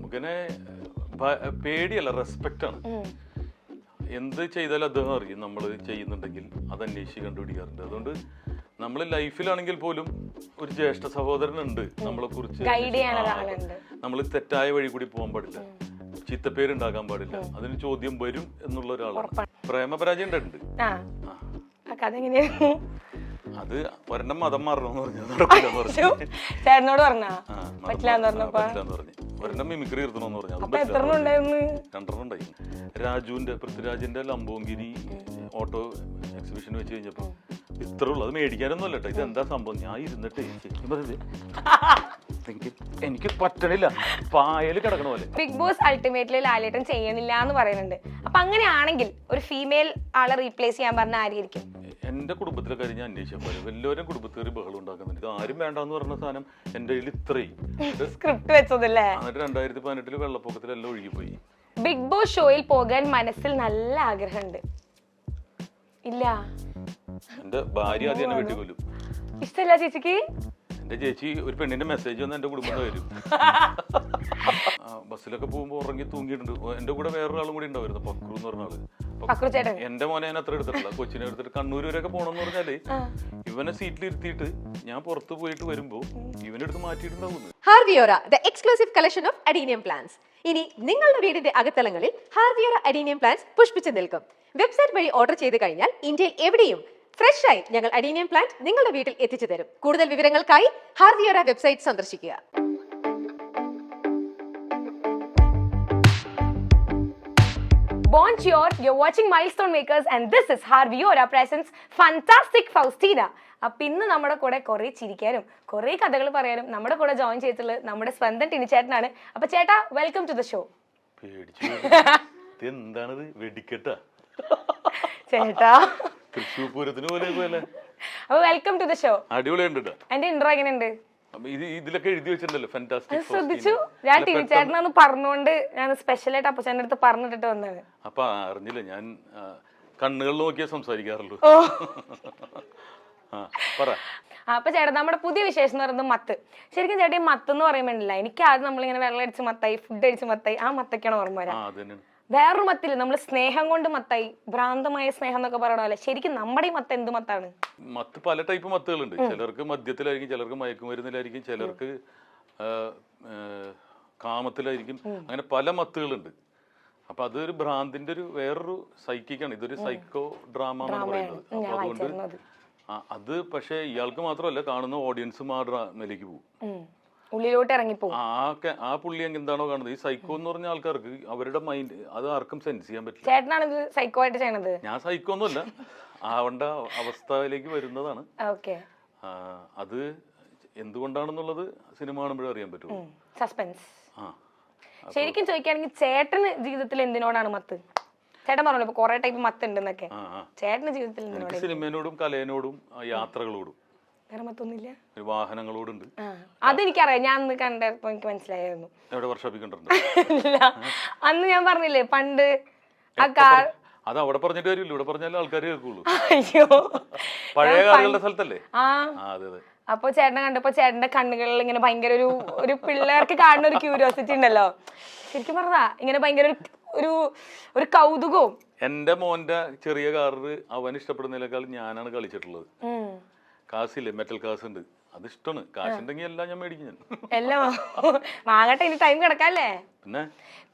നമുക്കിനെ പേടിയല്ല, respect ആണ്. എന്ത് ചെയ്താലും അദ്ദേഹം അറിയും നമ്മൾ ചെയ്യുന്നുണ്ടെങ്കിൽ അത് അന്വേഷിച്ച് കണ്ടുപിടിക്കാറുണ്ട്. അതുകൊണ്ട് നമ്മൾ ലൈഫിലാണെങ്കിൽ പോലും ഒരു ജ്യേഷ്ഠ സഹോദരനുണ്ട് നമ്മളെ കുറിച്ച്. നമ്മൾ തെറ്റായ വഴി കൂടി പോകാൻ പാടില്ല, ചീത്തപ്പേരുണ്ടാക്കാൻ പാടില്ല, അതിന് ചോദ്യം വരും എന്നുള്ള ഒരാളാണ്. പ്രേമപരാജയം ഉണ്ട്. അത് ഒരെണ്ണം മതം മാറണമെന്ന് പറഞ്ഞു, ഒരെണ്ണം മിമിക്രി നിർത്തണമെന്ന് പറഞ്ഞു. 2 ഉണ്ടായി. രാജുവിന്റെ, പൃഥ്വിരാജിന്റെ ലംബോങ്കിരി ഓട്ടോ എക്സിബിഷൻ വെച്ച് കഴിഞ്ഞപ്പോ ഇത്രേ ഉള്ളു. അത് മേടിക്കാനൊന്നും അല്ല കേട്ടോ, ഇതെന്താ സംഭവം. ഞാൻ ഇരുന്നിട്ട് എനിക്ക് പറ്റണില്ല, പായല് കിടക്കണ പോലെ. ബിഗ് ബോസ് അൾട്ടിമേറ്റ്ലി ലാലേട്ടൻ ചെയ്യണില്ല എന്ന് പറയുന്നുണ്ട്. അപ്പൊ അങ്ങനെയാണെങ്കിൽ ഒരു ഫീമെയിൽ ആളെ റീപ്ലേസ് ചെയ്യാൻ പറഞ്ഞ ആരായിരിക്കും? എന്റെ കുടുംബത്തിലെ കാര്യം ഞാൻ അന്വേഷിച്ചാൽ പോലെ എല്ലാവരും കുടുംബത്തിൽ ബഹളം ഉണ്ടാക്കുന്നുണ്ട്. ഇത് ആരും വേണ്ടെന്ന് പറഞ്ഞ സാധനം എന്റെ കയ്യിൽ ഇത്രയും സ്ക്രിപ്റ്റ് വെച്ചതല്ലേ. എന്നിട്ട് 2018 വെള്ളപ്പൊക്കത്തിലെല്ലാം ഒഴുകിപ്പോയി. ബിഗ് ബോസ് ഷോയിൽ പോകാൻ മനസ്സിൽ നല്ല ആഗ്രഹമുണ്ട്. ഇല്ല, എന്റെ ഭാര്യ ആദ്യം എന്നെ വെട്ടിക്കൊല്ലും. ഇഷ്ടല്ല ചേച്ചിക്ക്? എന്റെ ചേച്ചി ഒരു പെണ്ണിന്റെ മെസ്സേജ് വന്ന് എന്റെ കുടുംബം വരും. ബസ്സിലൊക്കെ പോകുമ്പോ ഉറങ്ങി തൂങ്ങിയിട്ടുണ്ട്. എന്റെ കൂടെ വേറൊരാളും കൂടി ഉണ്ടായിരുന്നു, പക്രു എന്ന് പറഞ്ഞ ആള്. എന്റെ മോനെ ഞാൻ അത്ര എടുത്തിട്ടില്ല, കൊച്ചിനെ എടുത്തിട്ട് കണ്ണൂർ വരെയൊക്കെ പോണെന്ന് പറഞ്ഞാല് ഇവനെ സീറ്റിൽ ഇരുത്തിയിട്ട് ഞാൻ പുറത്ത് പോയിട്ട് വരുമ്പോ ഇവനെടുത്ത് മാറ്റിയിട്ടുണ്ടാവുന്നു. ഹാർവിയോറ, the exclusive collection of adenium plants. ഇനി നിങ്ങളുടെ വീടിന്റെ അകത്തളങ്ങളിൽ ഹാർവിയോറ അഡീനിയം പ്ലാന്റ്സ് പുഷ്പിച്ചു നിൽക്കും. വെബ്സൈറ്റ് വഴി ഓർഡർ ചെയ്ത് കഴിഞ്ഞാൽ ഇന്ത്യയിൽ എവിടെയും ഫ്രഷ് ആയി ഞങ്ങൾ അഡീനിയം പ്ലാന്റ് നിങ്ങളുടെ വീട്ടിൽ എത്തിച്ചു തരും. കൂടുതൽ വിവരങ്ങൾക്കായി ഹാർവിയോറ വെബ്സൈറ്റ് സന്ദർശിക്കുക. Bonjour, you're watching Milestone Makers and this is Harviora presents Fantastic Faustina. അപ്പൊ ഇന്ന് നമ്മുടെ കൂടെ കുറെ ചിരിക്കാനും കുറെ കഥകൾ പറയാനും നമ്മുടെ കൂടെ ജോയിൻ ചെയ്തിട്ടുള്ളത് നമ്മുടെ സ്വന്തം ടിനിച്ചേട്ടനാണ്. അപ്പൊ ചേട്ടാ, വെൽക്കം ടു ദ ഷോ. എന്താണത്, വെടിക്കെട്ടാ ചേട്ടാ? തൃശ്ശൂർ പൂരത്തിന് പോലെ. അപ്പൊ വെൽക്കം ടു ദ ഷോ. അടിപൊളിയുണ്ട്. എന്റെ ഇൻട്രോ എങ്ങനെയുണ്ട്? ഇതിലൊക്കെ എഴുതി വെച്ചിട്ടുണ്ടല്ലോ ഫാന്റാസ്റ്റിക്. ശ്രദ്ധിച്ചു? ഞാൻ ടിനിച്ചേട്ടനാന്ന് പറഞ്ഞുകൊണ്ട് ഞാൻ സ്പെഷ്യലായിട്ട് അപ്പച്ചേട്ടൻ്റെ അടുത്ത് പറഞ്ഞിട്ട് വന്നത്. അപ്പൊ അറിഞ്ഞില്ല, ഞാൻ കണ്ണുകൾ നോക്കിയാ സംസാരിക്കാറുള്ളൂ. അപ്പൊ ചേട്ടാ, നമ്മുടെ പുതിയ വിശേഷം എന്ന് പറയുന്നത് മത്ത്. ശരിക്കും ചേട്ടാ, ഈ മത്ത് എന്ന് പറയുമ്പോഴില്ല, എനിക്ക് ആദ്യം നമ്മളിങ്ങനെ വെള്ളം അടിച്ച് മത്തായി, ഫുഡ് അടിച്ച് മത്തായി, ആ മത്തൊക്കെയാണ് ഓർമ്മ വരാം. വേറൊരു മത്തില് നമ്മൾ സ്നേഹം കൊണ്ട് മത്തായി, ഭ്രാന്തമായ സ്നേഹം എന്നൊക്കെ പറയണ പോലെ. ശരിക്കും നമ്മുടെ ഈ മത്ത് എന്ത് മത്താണ്? മത്ത് പല ടൈപ്പ് മത്തുകളുണ്ട്. ചിലർക്ക് മദ്യത്തിലായിരിക്കും, ചിലർക്ക് മയക്കുമരുന്നിലായിരിക്കും, ചിലർക്ക് കാമത്തിലായിരിക്കും. അങ്ങനെ പല മത്തുകളുണ്ട്. അപ്പൊ അതൊരു ഭ്രാന്തിന്റെ ഒരു വേറൊരു സൈക്കിക്കാണ്. ഇതൊരു സൈക്കോ ഡ്രാമ എന്നാണ് പറയുന്നത്. അപ്പൊ അതുകൊണ്ട് അത് പക്ഷെ ഇയാൾക്ക് മാത്രമല്ല, കാണുന്ന ഓഡിയൻസും ആ ഡ്രാമയിലേക്ക് പോകും, ഉള്ളിലോട്ട് ഇറങ്ങിപ്പോ. ആ പുള്ളി എന്താണോ കാണുന്നത്, ഈ സൈക്കോ എന്ന് പറഞ്ഞ ആൾക്കാർക്ക് അവരുടെ മൈൻഡ് അത് ആർക്കും സെൻസ് ചെയ്യാൻ പറ്റില്ല. ചേട്ടനാണ് ഇത് സൈക്കോ ആയിട്ട് ചെയ്യണത്? ഞാൻ സൈക്കോ ഒന്നുമല്ല, ആവണ്ട അവസ്ഥയിലേക്ക് വരുന്നതാണ്. അത് എന്തുകൊണ്ടാണെന്നുള്ളത് സിനിമ കാണുമ്പോഴേ അറിയാൻ പറ്റുള്ളൂ. സസ്പെൻസ്. ശരിക്കും ചോദിക്കുകയാണെങ്കിൽ ചേട്ടന് ജീവിതത്തിൽ എന്തിനോടാണ് മത്ത്? ചേട്ടൻ പറഞ്ഞല്ലോ ഇപ്പൊ കുറെ ടൈപ്പ് മത്ത് ഉണ്ടെന്നൊക്കെ. ചേട്ടന് ജീവിതത്തിൽ സിനിമയോടും കലയോടും യാത്രകളോടും. വേറെ മത്തൊന്നുമില്ല? വാഹനങ്ങളോടുണ്ട്. അതെനിക്കറിയാം, ഞാൻ അന്ന് കണ്ടപ്പോ എനിക്ക് മനസ്സിലായിരുന്നു. എവിടെ വർക്ക്ഷോപ്പിൽ കണ്ടിട്ടുണ്ട്? അന്ന് ഞാൻ പറഞ്ഞില്ലേ പണ്ട് അത് അവിടെ പറഞ്ഞിട്ട് കാര്യമില്ല, ഇവിടെ പറഞ്ഞാലേ ആൾക്കാർ കേൾക്കുള്ളൂ. അയ്യോ, പഴയ കാലങ്ങളുടെ സ്ഥലത്തല്ലേ. അപ്പൊ ചേട്ടനെ കണ്ടപ്പോ ചേട്ടന്റെ കണ്ണുകളിൽ ഇങ്ങനെ ഭയങ്കര ഒരു പിള്ളേർക്ക് കാണുന്ന ഒരു ക്യൂരിയോസിറ്റി ഉണ്ടല്ലോ. ശരിക്കും പറഞ്ഞാ ഇങ്ങനെ ഭയങ്കര ഒരു കൗതുകവും. എന്റെ മോന്റെ ചെറിയ കാറ് അവൻ ഇഷ്ടപ്പെടുന്നതിനേക്കാൾ ഞാനാണ് കളിച്ചിട്ടുള്ളത്. കാസില്ലേ, മെറ്റൽ കാസ് ഉണ്ട്, അത് ഇഷ്ടമാണ്. കാശുണ്ടെങ്കിൽ എല്ലാം ഞാൻ മേടിക്കും. ഞാൻ എല്ലാം വാങ്ങട്ടെ, ഇനി ടൈം കിടക്കാല്ലേ.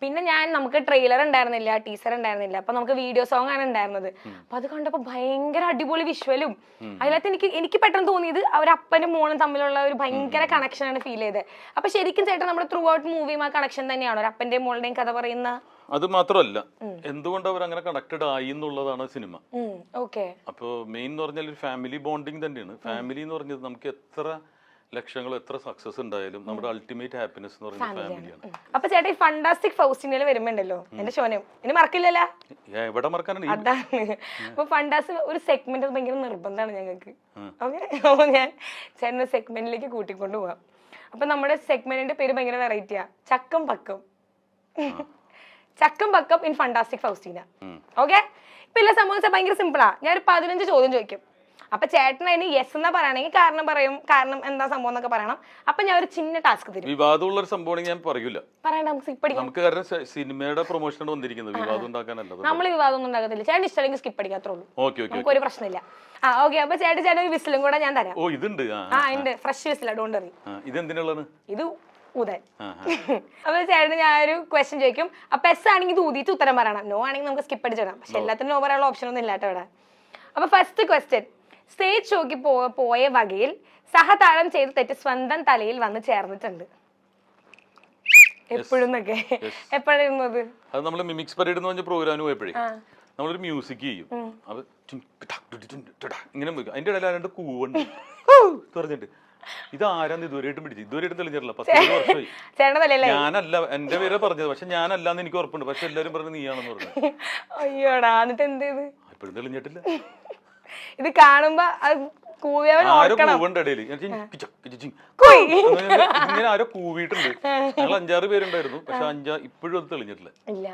പിന്നെ നമുക്ക് ട്രെയിലർ ഉണ്ടായിരുന്നില്ല, ടീസർ ഉണ്ടായിരുന്നില്ല. അപ്പൊ നമുക്ക് വീഡിയോ സോങ് ആണ് ഉണ്ടായിരുന്നത്. അപ്പൊ അത് കണ്ടപ്പോ ഭയങ്കര അടിപൊളി വിഷ്വലും. അതിനകത്ത് എനിക്ക് പെട്ടെന്ന് തോന്നിയത് അവരപ്പനും മോനും തമ്മിലുള്ള ഒരു ഭയങ്കര കണക്ഷൻ ആണ് ഫീൽ ചെയ്തത്. അപ്പൊ ശരിക്കും ചേട്ടൻ നമ്മുടെ ത്രൂ ഔട്ട് മൂവിയും ആ കണക്ഷൻ തന്നെയാണോ, ഒരു അപ്പന്റെയും മോളുടെയും കഥ പറയുന്ന? അത് മാത്രമല്ല, എന്തുകൊണ്ട് അവർ അങ്ങനെ കണക്റ്റഡ് ആയി എന്നുള്ളതാണ് സിനിമ. അപ്പൊ മെയിൻ എന്ന് പറഞ്ഞാൽ ഒരു ഫാമിലി ബോണ്ടിങ് തന്നെയാണ്. ഫാമിലി എന്ന് പറഞ്ഞത് നമുക്ക് എത്ര ലക്ഷങ്ങളോ എത്ര സക്സസ് ഉണ്ടായാലും നമ്മുടെ അൾട്ടിമേറ്റ് ഹാപ്പിനെസ് എന്ന് പറയുന്നത് ഫാമിലിയാണ്. അപ്പൊ ചേട്ടാ, ഈ ഫണ്ടാസ്റ്റിക് ഫൗസ്റ്റീനയിൽ വരുമ്പോണ്ടല്ലോ എന്റെ ഷോനെ ഇനി മറക്കില്ലല്ലോ. എവിടെ മറക്കാനാണ്? അതാണ്. അപ്പൊ ഫണ്ടാസ്റ്റിക് ഒരു സെഗ്മെന്റ് ഭയങ്കര നിർബന്ധമാണ് ഞങ്ങൾക്ക്. ഓക്കെ, അപ്പൊ ഞാൻ ചേട്ടൻ സെഗ്മെന്റിലേക്ക് കൂട്ടിക്കൊണ്ട് പോവാം. അപ്പൊ നമ്മുടെ സെഗ്മെന്റിന്റെ പേര് ഭയങ്കര വെറൈറ്റിയാ, ചക്കം പക്കം. ചക്കം പക്കം ഇൻ ഫണ്ടാസ്റ്റിക് ഫൗസ്റ്റീന. ഓക്കെ, ഇപ്പൊ എല്ലാ സംഭവം ഭയങ്കര സിമ്പിളാ. ഞാൻ ഒരു 15 ചോദ്യം ചോദിക്കും. അപ്പൊ ചേട്ടൻ അതിന് യെസ് എന്നാ പറയണെങ്കിൽ കാരണം പറയും, കാരണം എന്താ സംഭവം എന്നൊക്കെ പറയണം. അപ്പൊ ഞാൻ ഒരു ചിന്ന ടാസ്ക് തരും. വിവാദമുള്ള ഒരു സംഭവം ഞാൻ പറയൂല, പറയണ്ട, നമുക്ക് സ്കിപ്പ് അടിക്കാം. നമുക്ക് കാരണം സിനിമയുടെ പ്രൊമോഷൻ വന്നിരിക്കുന്നത് വിവാദം ഉണ്ടാക്കാനല്ല. നമ്മൾ വിവാദം ഒന്നും ഉണ്ടാക്കത്തില്ല, ചേട്ടൻ ഇഷ്ടമെങ്കിൽ സ്കിപ്പ് അടിക്കാത്തുള്ളൂ. ഓക്കെ ഓക്കെ, നമുക്ക് ഒരു പ്രശ്നമില്ല. ആ ഓക്കെ. അപ്പൊ ചേട്ടൻ ഒരു വിസിലും കൂടെ ഞാൻ തരാം. ഓ ഇതുണ്ട്. ആ ഉണ്ട്, ഫ്രഷ് വിസില, ഡോണ്ട് വറി. ഇത് എന്തിനുള്ളതാണ്? ഇത് ഊതാൻ. അപ്പൊ ചേട്ടന് ഞാനൊരു ക്വസ്റ്റ്യൻ ചോദിക്കും. അപ്പൊ എസ് ആണെങ്കിൽ ഇത് ഊതിയിട്ട് ഉത്തരം പറയണം, നോ ആണെങ്കിൽ നമുക്ക് സ്കിപ്പ് അടിച്ചിടാം. പക്ഷെ എല്ലാത്തിനും നോ പറയാനുള്ള ഓപ്ഷൻ ഒന്നും ഇല്ലാട്ടോ ഇവിടെ. അപ്പൊ ഫസ്റ്റ് ക്വസ്റ്റ്യൻ, സ്റ്റേജ് ഷോക്ക് പോയ വകയിൽ സഹതാരം ചെയ്ത തെറ്റ് സ്വന്തം തലയിൽ വന്ന് ചേർന്നിട്ടുണ്ട്. എപ്പോഴുന്നൊക്കെ എപ്പോഴായിരുന്നു അത്? അത് നമ്മൾ മിമിക്സ് പരേഡ് എന്ന് പറഞ്ഞ പ്രോഗ്രാമിന് പോയപ്പോഴേ നമ്മളൊരു മ്യൂസിക് ചെയ്യും. അത് ഇങ്ങനെ അതിന്റെ ഇടയിൽ ആരാണ്ട് കൂവുണ്ട് പറഞ്ഞിട്ട്, ഇത് ആരാന്ന് ഇതുവരെയായിട്ടും പിടിച്ചു, ഇതുവരെയായിട്ടും തെളിഞ്ഞിട്ടില്ല. 10 വർഷമായി. ഞാനല്ല, എന്റെ പേരെ പറഞ്ഞത്, പക്ഷെ ഞാനല്ലാന്ന് എനിക്ക് ഉറപ്പുണ്ട്. പക്ഷെ എല്ലാരും പറഞ്ഞു നീയാണെന്ന് പറഞ്ഞു. അയ്യോടാ, എന്നിട്ട് എന്ത് ചെയ്ത്? ഇപ്പോഴും തെളിഞ്ഞിട്ടില്ല. ഇത് കാണുമ്പോ ആരോ കൂവുണ്ട് ഇടയിൽ, ഇങ്ങനെ ആരോ കൂവിയിട്ടുണ്ട്. ഞങ്ങൾ 5-6 പേരുണ്ടായിരുന്നു, പക്ഷെ ഇപ്പോഴും അത് തെളിഞ്ഞിട്ടില്ല. ഇല്ല.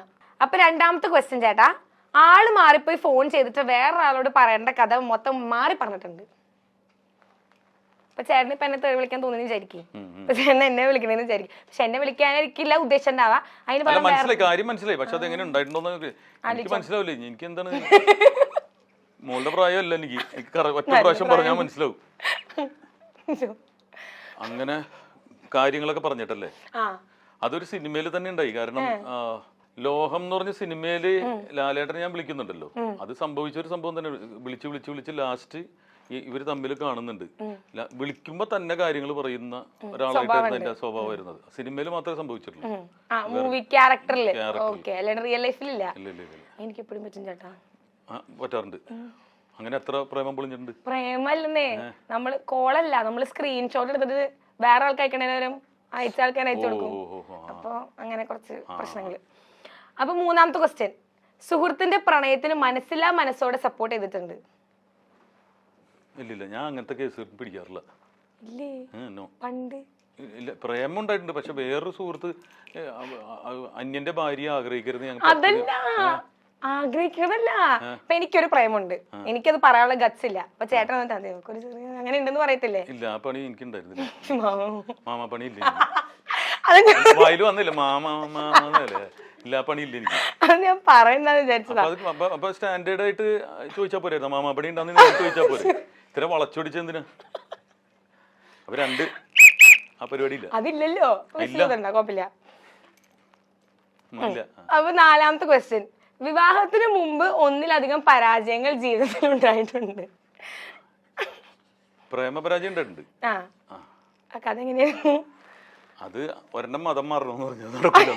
അപ്പൊ രണ്ടാമത്തെ ക്വസ്റ്റ്യൻ ചേട്ടാ, ആള് മാറിപ്പോയി ഫോൺ ചെയ്തിട്ട് വേറൊരാളോട് പറയേണ്ട കഥ മൊത്തം മാറി പറഞ്ഞിട്ടുണ്ട്. ഇപ്പൊ ചേട്ടന് ഇപ്പൊ എന്നെ തെറി വിളിക്കാൻ തോന്നുന്നു വിചാരിക്കും, ഇപ്പൊ ചേട്ടൻ എന്നെ വിളിക്കണെന്ന് വിചാരിക്കും. പക്ഷെ എന്നെ വിളിക്കാനായിരിക്കില്ല ഉദ്ദേശിച്ചിട്ടുണ്ടാവാ. അതിന് മനസ്സിലായി, കാര്യം മനസ്സിലായി. പക്ഷെ അതെങ്ങനെ ഉണ്ടായിട്ടുണ്ടോ എനിക്ക് മനസ്സിലാവില്ലേ. എനിക്ക് എന്താണ് മോളുടെ പ്രായമല്ല, എനിക്ക് ഒറ്റ പ്രാവശ്യം പറഞ്ഞാൽ മനസ്സിലാവും. അങ്ങനെ കാര്യങ്ങളൊക്കെ പറഞ്ഞിട്ടല്ലേ. അതൊരു സിനിമയിൽ തന്നെ ഉണ്ടായി. കാരണം ലോഹം എന്ന് പറഞ്ഞ സിനിമയില് ലാലേട്ടനെ ഞാൻ വിളിക്കുന്നുണ്ടല്ലോ, അത് സംഭവിച്ചൊരു സംഭവം തന്നെ. വിളിച്ച് ലാസ്റ്റ് ഇവര് തമ്മിൽ കാണുന്നുണ്ട്. വിളിക്കുമ്പോ തന്നെ കാര്യങ്ങൾ പറയുന്ന ഒരാളായിട്ടായിരുന്നു എന്റെ സ്വഭാവം വരുന്നത്. സിനിമയിൽ മാത്രമേ സംഭവിച്ചിട്ടുള്ളൂ, എനിക്ക് എപ്പോഴും പറ്റും ചേട്ടാ. പറ്റാറുണ്ട്. അങ്ങനെ എത്ര പ്രേമം പൊളിഞ്ഞിട്ടുണ്ട്. പ്രേമല്ലെന്നേ, നമ്മള് കോളല്ല, നമ്മള് സ്ക്രീൻഷോട്ട് എടുത്തിട്ട് വേറെ ആൾക്ക് അയക്കണേരം അയച്ച ആൾക്കാർ അയച്ചു കൊടുക്കും. അപ്പൊ അങ്ങനെ കുറച്ച് പ്രശ്നങ്ങള്. അപ്പൊ മൂന്നാമത്തെ ക്വസ്റ്റ്യൻ, സുഹൃത്തിന്റെ പ്രണയത്തിന് മനസ്സില്ലാ മനസ്സോടെ സപ്പോർട്ട് ചെയ്തിട്ടുണ്ട്? ഇല്ലില്ല, ഞാൻ അങ്ങനത്തെ കേസ് പിടിക്കാറില്ല. പണ്ട് ഇല്ല, പ്രേമം ഉണ്ടായിട്ടുണ്ട്. പക്ഷെ വേറൊരു സുഹൃത്ത് അന്യന്റെ ഭാര്യ ആഗ്രഹിക്കരുത്. അതല്ല, ആഗ്രഹിക്കുന്നതല്ല. ഇപ്പൊ എനിക്കൊരു പ്രേമുണ്ട്, എനിക്കത് പറയാനുള്ള ഗട്സ് ഇല്ല. അപ്പൊ ചേട്ടൻ അങ്ങനെ ഉണ്ടെന്ന് പറയത്തില്ലേ? ഇല്ല, ആ പണി എനിക്കുണ്ടായിരുന്നില്ല. മാമാ പണി ഇല്ല, വായില് വന്നില്ല. മാമാല്ലേ, ഇല്ല, ആ പണി ഇല്ല എനിക്ക്. അത് ഞാൻ പറയുന്നത് വിചാരിച്ചതാ. അപ്പൊ സ്റ്റാൻഡേർഡ് ആയിട്ട് ചോദിച്ചാ പോരായിരുന്നു, മാമാ പണി ഉണ്ടാന്ന് ചോദിച്ചാ പോരെ. ഇത്ര വളച്ചൊടിച്ചെന്തിനാ? അപ്പൊ രണ്ട് ആ പരിപാടി ഇല്ല. അതില്ലല്ലോ, കുഴപ്പമില്ല. അപ്പൊ നാലാമത്തെ ക്വസ്റ്റ്യൻ, വിവാഹത്തിന് മുമ്പ് ഒന്നിലധികം പരാജയങ്ങൾ ജീവിതത്തിൽ ഉണ്ടായിട്ടുണ്ട്? പ്രേമപരാജയം ഉണ്ടായിട്ടുണ്ട്. അതെങ്ങനെയായിരുന്നു? അത് ഒരെണ്ണം മതം മാറണമെന്ന്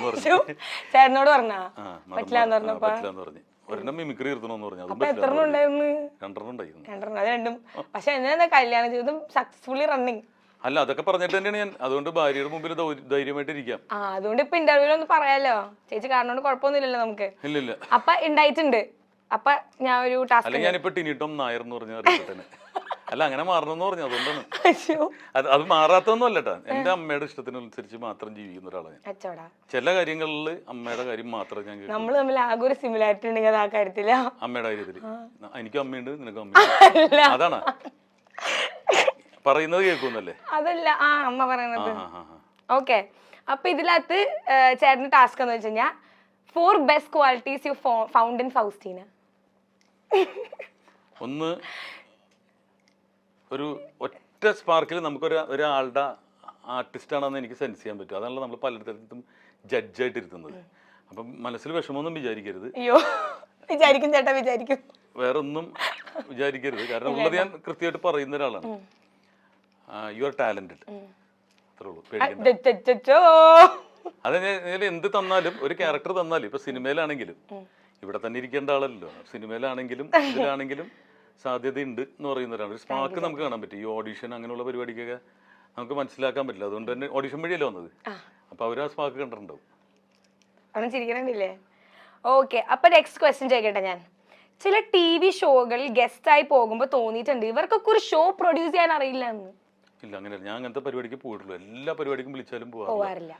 പറഞ്ഞു, ചേട്ടനോട് പറഞ്ഞാ പറ്റില്ലാന്ന് പറഞ്ഞപ്പോ ഒരെണ്ണം മിമിക്രി നിർത്തണമെന്ന് പറഞ്ഞു. രണ്ടെണ്ണം ഉണ്ടായിരുന്നു. അത് രണ്ടും. പക്ഷെ എന്നാ കല്യാണ ജീവിതം സക്സസ്ഫുള്ളി റണ്ണിങ്. അല്ല, അതൊക്കെ പറഞ്ഞിട്ട് തന്നെയാണ് ഞാൻ. അതുകൊണ്ട് ഭാര്യയുടെ മുമ്പിൽ ധൈര്യമായിട്ട് ഇരിക്കാം. അതുകൊണ്ട് ഇപ്പൊ ഇന്റർവ്യൂലൊന്നും പറയാലോ, ചേച്ചി കാരണോണ്ട് കുഴപ്പമൊന്നുമില്ലല്ലോ നമുക്ക്. ഇല്ലില്ല. അപ്പൊ ഉണ്ടായിട്ടുണ്ട്. അപ്പൊ ഞാൻ ഒരു ടാസ്ക്, അല്ല ഞാനിപ്പോ ടിനിട്ടം നായർ എന്ന് പറഞ്ഞ അറിയട്ടെ. അല്ല, അങ്ങനെ മാറണമെന്ന് പറഞ്ഞു, അതുകൊണ്ടാണ്. അത് മാറാത്തൊന്നും അല്ലട്ടാ, എന്റെ അമ്മയുടെ ഇഷ്ടത്തിനനുസരിച്ച് മാത്രം ജീവിക്കുന്ന ഒരാളാണ് ഞാൻ. ചില കാര്യങ്ങളിൽ അമ്മയുടെ കാര്യം മാത്രം ഞാൻ കേൾക്കും. നമ്മൾ തമ്മിൽ ആകെ ഒരു സിമിലാരിറ്റി ഉണ്ടെങ്കിൽ ആ കാര്യത്തില്, അമ്മയുടെ കാര്യത്തില് എനിക്കും അമ്മയുണ്ട്, നിനക്കും അമ്മയുണ്ട്. അതാണ് പറയുന്നത് കേൾക്കുന്നല്ലേ? അതല്ല, അമ്മ പറയുന്നത്. ഓക്കെ. അപ്പൊ ഇതിനകത്ത് ചേട്ടന് ടാസ്ക് എന്ന് വെച്ച് കഴിഞ്ഞാൽ 4 best qualities U found in Faustina. ഒന്ന്, ഒരു ഒറ്റ സ്പാർക്കിൽ നമുക്ക് ഒരാളുടെ ആർട്ടിസ്റ്റ് ആണെന്ന് എനിക്ക് സെൻസ് ചെയ്യാൻ പറ്റും. അതാണല്ലോ നമ്മൾ പലയിടത്തും ജഡ്ജായിട്ട് ഇരുത്തുന്നത്. അപ്പം മനസ്സിൽ വിഷമമൊന്നും വിചാരിക്കരുത്. അയ്യോ, വിചാരിക്കും ചേട്ടാ, വിചാരിക്കും. വേറെ ഒന്നും വിചാരിക്കരുത്. കാരണം ഉള്ളത് ഞാൻ കൃത്യമായിട്ട് പറയുന്ന ഒരാളാണ്. യു ആർ ടാലന്റഡ്, അത്രേ ഉള്ളൂ. അത് എന്ത് തന്നാലും, ഒരു ക്യാരക്ടർ തന്നാലും, ഇപ്പൊ സിനിമയിലാണെങ്കിലും, ഇവിടെ തന്നെ ഇരിക്കേണ്ട ആളല്ലോ, സിനിമയിലാണെങ്കിലും ഇതിലാണെങ്കിലും സാധ്യതയുണ്ട് എന്ന് പറയുന്നവരാണ്. ഒരു സ്പാർക്ക് നമുക്ക് കാണാൻ പറ്റും. ഈ ഓഡിഷൻ അങ്ങനെയുള്ള പരിപാടിക്കൊക്കെ നമുക്ക് മനസ്സിലാക്കാൻ പറ്റില്ല. അതുകൊണ്ട് തന്നെ ഓഡിഷൻ വഴിയല്ലേ വന്നത്. അപ്പൊ അവർ ആ സ്പാർക്ക് കണ്ടിട്ടുണ്ടാവും. ചിരിക്കണില്ലേ? ഓക്കെ. അപ്പൊ നെക്സ്റ്റ് ക്വസ്റ്റ്യൻ ചോദിക്കട്ടെ ഞാൻ. ചില TV ഷോകളിൽ ഗസ്റ്റ് ആയി പോകുമ്പോ തോന്നിയിട്ടുണ്ട് ഇവർക്കൊക്കെ ഒരു ഷോ പ്രൊഡ്യൂസ് ചെയ്യാൻ അറിയില്ല എന്ന്. ഇല്ല, അങ്ങനെ ഞാൻ അങ്ങനത്തെ പരിപാടിക്ക് പോയിട്ടുള്ളൂ. എല്ലാ പരിപാടിക്കും വിളിച്ചാലും പോവാറില്ല.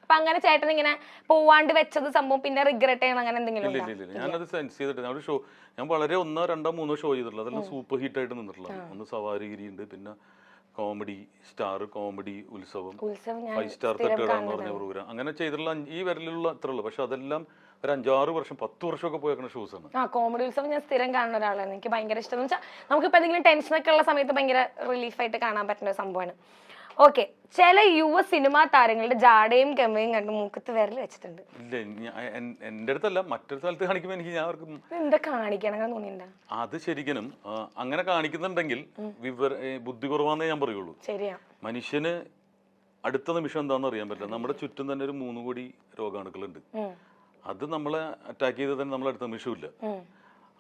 അപ്പൊ അങ്ങനെ ചേട്ടൻ ഇങ്ങനെ പോവാണ്ട് വെച്ചത് സംഭവം പിന്നെ റിഗ്രറ്റ് ചെയ്യണം അങ്ങനെ എന്തെങ്കിലും ഇല്ല ഉണ്ടോ? ഇല്ല ഇല്ല ഞാനത് സെൻസ് ചെയ്തിട്ട് ഞാൻ ഒരു ഷോ ഞാൻ വളരെ 1, 2, 3 ഷോ ചെയ്തിട്ടുള്ളത് അതെല്ലാം സൂപ്പർ ഹിറ്റ് ആയിട്ട് നിന്നിട്ടുള്ളത്. ഒന്ന് സവാരിഗിരി ഉണ്ട്, പിന്നെ കോമഡി സ്റ്റാർ, കോമഡി ഉത്സവം, ഉത്സവം ഞാൻ 5 സ്റ്റാർ തട്ടുകട എന്ന് പറഞ്ഞ പ്രോഗ്രാം, അങ്ങനെ ചെയ്തിട്ടുള്ള ഈ വിരലിലുള്ള അത്ര ഉള്ളു. പക്ഷെ അതെല്ലാം ഒരു 5-6 വർഷം 10 വർഷമൊക്കെ പോയേക്കുന്ന ഷോസ് ആണ്. കോമഡി ഉത്സവം ഞാൻ സ്ഥിരം കാണുന്ന ഒരാളാണ്. എനിക്ക് ഭയങ്കര ഇഷ്ടം എന്ന് വെച്ചാൽ നമുക്കിപ്പോ എന്തെങ്കിലും ടെൻഷനൊക്കെ ഉള്ള സമയത്ത് ഭയങ്കര റിലീഫായിട്ട് കാണാൻ പറ്റുന്ന ഒരു സംഭവമാണ്. ഓക്കെ, ചില യുവ സിനിമാ താരങ്ങളുടെ ജാടയും കെമ്മയും കണ്ട് മൂക്കത്ത് വിരൽ വെച്ചിട്ടുണ്ട്. ഇല്ല എന്റെ അടുത്തല്ല, മറ്റൊരു സ്ഥലത്ത് കാണിക്കുമ്പോൾ എനിക്ക് ഞാൻ അവർക്ക് എന്താ കാണിക്കണം അങ്ങനെ തോന്നിയിട്ടുണ്ടോ? അത് ശരിക്കും അങ്ങനെ കാണിക്കുന്നുണ്ടെങ്കിൽ ബുദ്ധി കുറവാന്നേ ഞാൻ പറയുള്ളൂ. ശരിയാ. മനുഷ്യന് അടുത്ത നിമിഷം എന്താണെന്ന് അറിയാൻ പറ്റില്ല. നമ്മുടെ ചുറ്റും തന്നെ ഒരു 3 കോടി രോഗാണുക്കളുണ്ട്. അത് നമ്മളെ അറ്റാക്ക് ചെയ്ത് തന്നെ നമ്മൾ അടുത്ത നിമിഷമില്ല.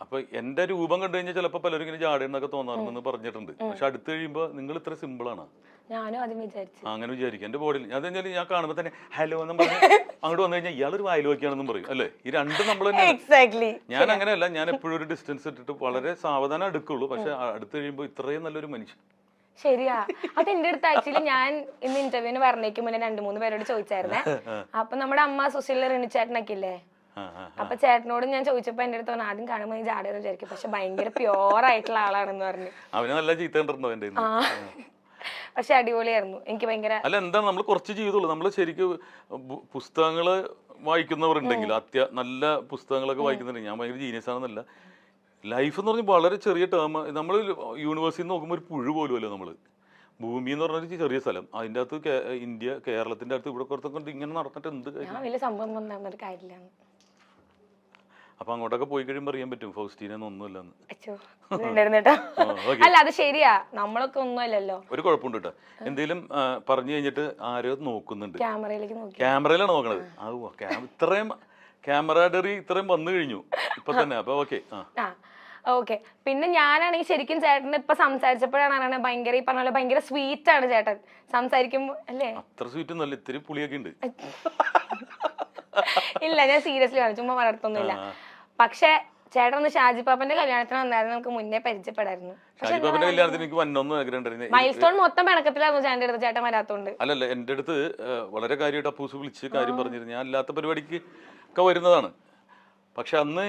അപ്പൊ എന്റെ രൂപം കണ്ടു കഴിഞ്ഞാൽ ചിലപ്പോൾ പലരും ഇങ്ങനെ ജാടയെന്നൊക്കെ തോന്നാറുണ്ടെന്ന് പറഞ്ഞിട്ടുണ്ട്. പക്ഷെ അടുത്ത് കഴിയുമ്പോൾ നിങ്ങൾ ഇത്ര സിമ്പിളാണ്. ഞാനും ആദ്യം വിചാരിച്ചു അങ്ങനെ വിചാരിക്കും. എന്റെ ബോഡിയിൽ അത് കഴിഞ്ഞാൽ ഞാൻ കാണുമ്പോൾ തന്നെ ഹലോ എന്നും പറഞ്ഞ് അങ്ങോട്ട് വന്നു കഴിഞ്ഞാൽ ഇയാളൊരു വായിൽ വയ്ക്കുകയാണെന്നും പറയും അല്ലേ. ഈ രണ്ടും നമ്മൾ എക്സാക്ട്ലി. ഞാൻ അങ്ങനെയല്ല, ഞാൻ എപ്പോഴും ഒരു ഡിസ്റ്റൻസ് ഇട്ടിട്ട് വളരെ സാവധാനം അടുക്കുള്ളൂ. പക്ഷെ അടുത്ത് കഴിയുമ്പോൾ ഇത്രയും നല്ലൊരു മനുഷ്യൻ. ശരിയാ. അത് എന്റെ അടുത്ത് ആക്ച്വലി ഞാൻ ഇന്ന് ഇന്റർവ്യൂവിന് പറഞ്ഞേക്ക് മുന്നേ 2-3 പേരോട് ചോദിച്ചായിരുന്നേ. അപ്പൊ നമ്മുടെ അമ്മ സുശീല റിണിച്ചേട്ടനൊക്കെ ഇല്ലേ, അപ്പൊ ചേട്ടനോട് ഞാൻ ചോദിച്ചപ്പോ എന്റെ അടുത്ത് പറഞ്ഞു ആദ്യം കാണുമ്പോൾ ഈ ജാടയെന്ന് വിചാരിക്കും, പക്ഷെ ഭയങ്കര പ്യോർ ആയിട്ടുള്ള ആളാണെന്ന് പറഞ്ഞു. അവന് നല്ല ചീത്ത കണ്ടിട്ടുണ്ടോ എന്റെ? പക്ഷെ അടിപൊളിയായിരുന്നു. എനിക്ക് ഭയങ്കര അല്ല എന്താ നമ്മൾ കുറച്ച് ജീവിതമുള്ളൂ. നമ്മൾ ശരിക്കും പുസ്തകങ്ങള് വായിക്കുന്നവരുണ്ടെങ്കിൽ നല്ല പുസ്തകങ്ങളൊക്കെ വായിക്കുന്നുണ്ടെങ്കിൽ ഞാൻ ഭയങ്കര ജീനിയസ് ആണെന്നല്ല. ലൈഫ് എന്ന് പറഞ്ഞാൽ വളരെ ചെറിയ ടേം. നമ്മൾ യൂണിവേഴ്സിൽ നോക്കുമ്പോൾ ഒരു പുഴു പോലും അല്ല നമ്മൾ. ഭൂമി എന്ന് പറഞ്ഞൊരു ചെറിയ സ്ഥലം, അതിൻ്റെ അകത്ത് ഇന്ത്യ, കേരളത്തിന്റെ അടുത്ത് ഇവിടെ കുറച്ചൊക്കെ ഇങ്ങനെ നടന്നിട്ട് എന്ത് വലിയ സംഭവം ഒന്നും കാര്യമില്ല. അപ്പൊ അങ്ങോട്ടൊക്കെ പോയി കഴിയുമ്പോൾ അറിയാൻ പറ്റും ഫൗസ്റ്റീനൊന്നുമില്ലെന്ന്. അല്ല അത് ശരിയാ, നമ്മളൊക്കെ ഒന്നുമല്ലല്ലോ. ഒരു കുഴപ്പമുണ്ട് കേട്ടോ, എന്തെങ്കിലും പറഞ്ഞു കഴിഞ്ഞിട്ട് ആരോ നോക്കുന്നുണ്ട്, ക്യാമറയിലേക്ക് നോക്കി, ക്യാമറയിലാണ് നോക്കണത്. ഇത്രയും ക്യാമറാഡറി ഇത്രയും വന്നു കഴിഞ്ഞു ഇപ്പൊ തന്നെ. അപ്പൊ ഓക്കെ. ഓക്കെ. പിന്നെ ഞാനാണെങ്കിൽ ശരിക്കും ചേട്ടൻ ഇപ്പൊ സംസാരിച്ചപ്പോഴാണ് ഭയങ്കര ഈ പറഞ്ഞ പോലെ ഭയങ്കര സ്വീറ്റ് ആണ് ചേട്ടൻ സംസാരിക്കുമ്പോ അല്ലേ. അത്ര സ്വീറ്റ് ഒന്നല്ല, ഇത്തിരി പുളിയൊക്കെ ഉണ്ട്. ഇല്ല ഞാൻ സീരിയസ്ലി ആണ്, ചുമ്മാ വളർത്തൊന്നുമില്ല. പക്ഷെ ചേട്ടൻ ഒന്ന് ഷാജി പാപ്പന്റെ കല്യാണത്തിന് വന്നായിരുന്നു, നമുക്ക് മുന്നേ പരിചയപ്പെടായിരുന്നു. മൈൽ സ്റ്റോൺ മൊത്തം പിണക്കത്തിലായിരുന്നു ചേട്ടൻ്റെ അടുത്ത്, ചേട്ടൻ വരാത്തോണ്ട്. അല്ലല്ല, എന്റെ അടുത്ത് വളരെ കാര്യമായിട്ട് അപ്പൂസ് വിളിച്ച് കാര്യം പറഞ്ഞിരുന്നു. ഞാൻ അല്ലാത്ത പരിപാടിക്ക് ഒക്കെ വരുന്നതാണ്. പക്ഷെ അന്ന്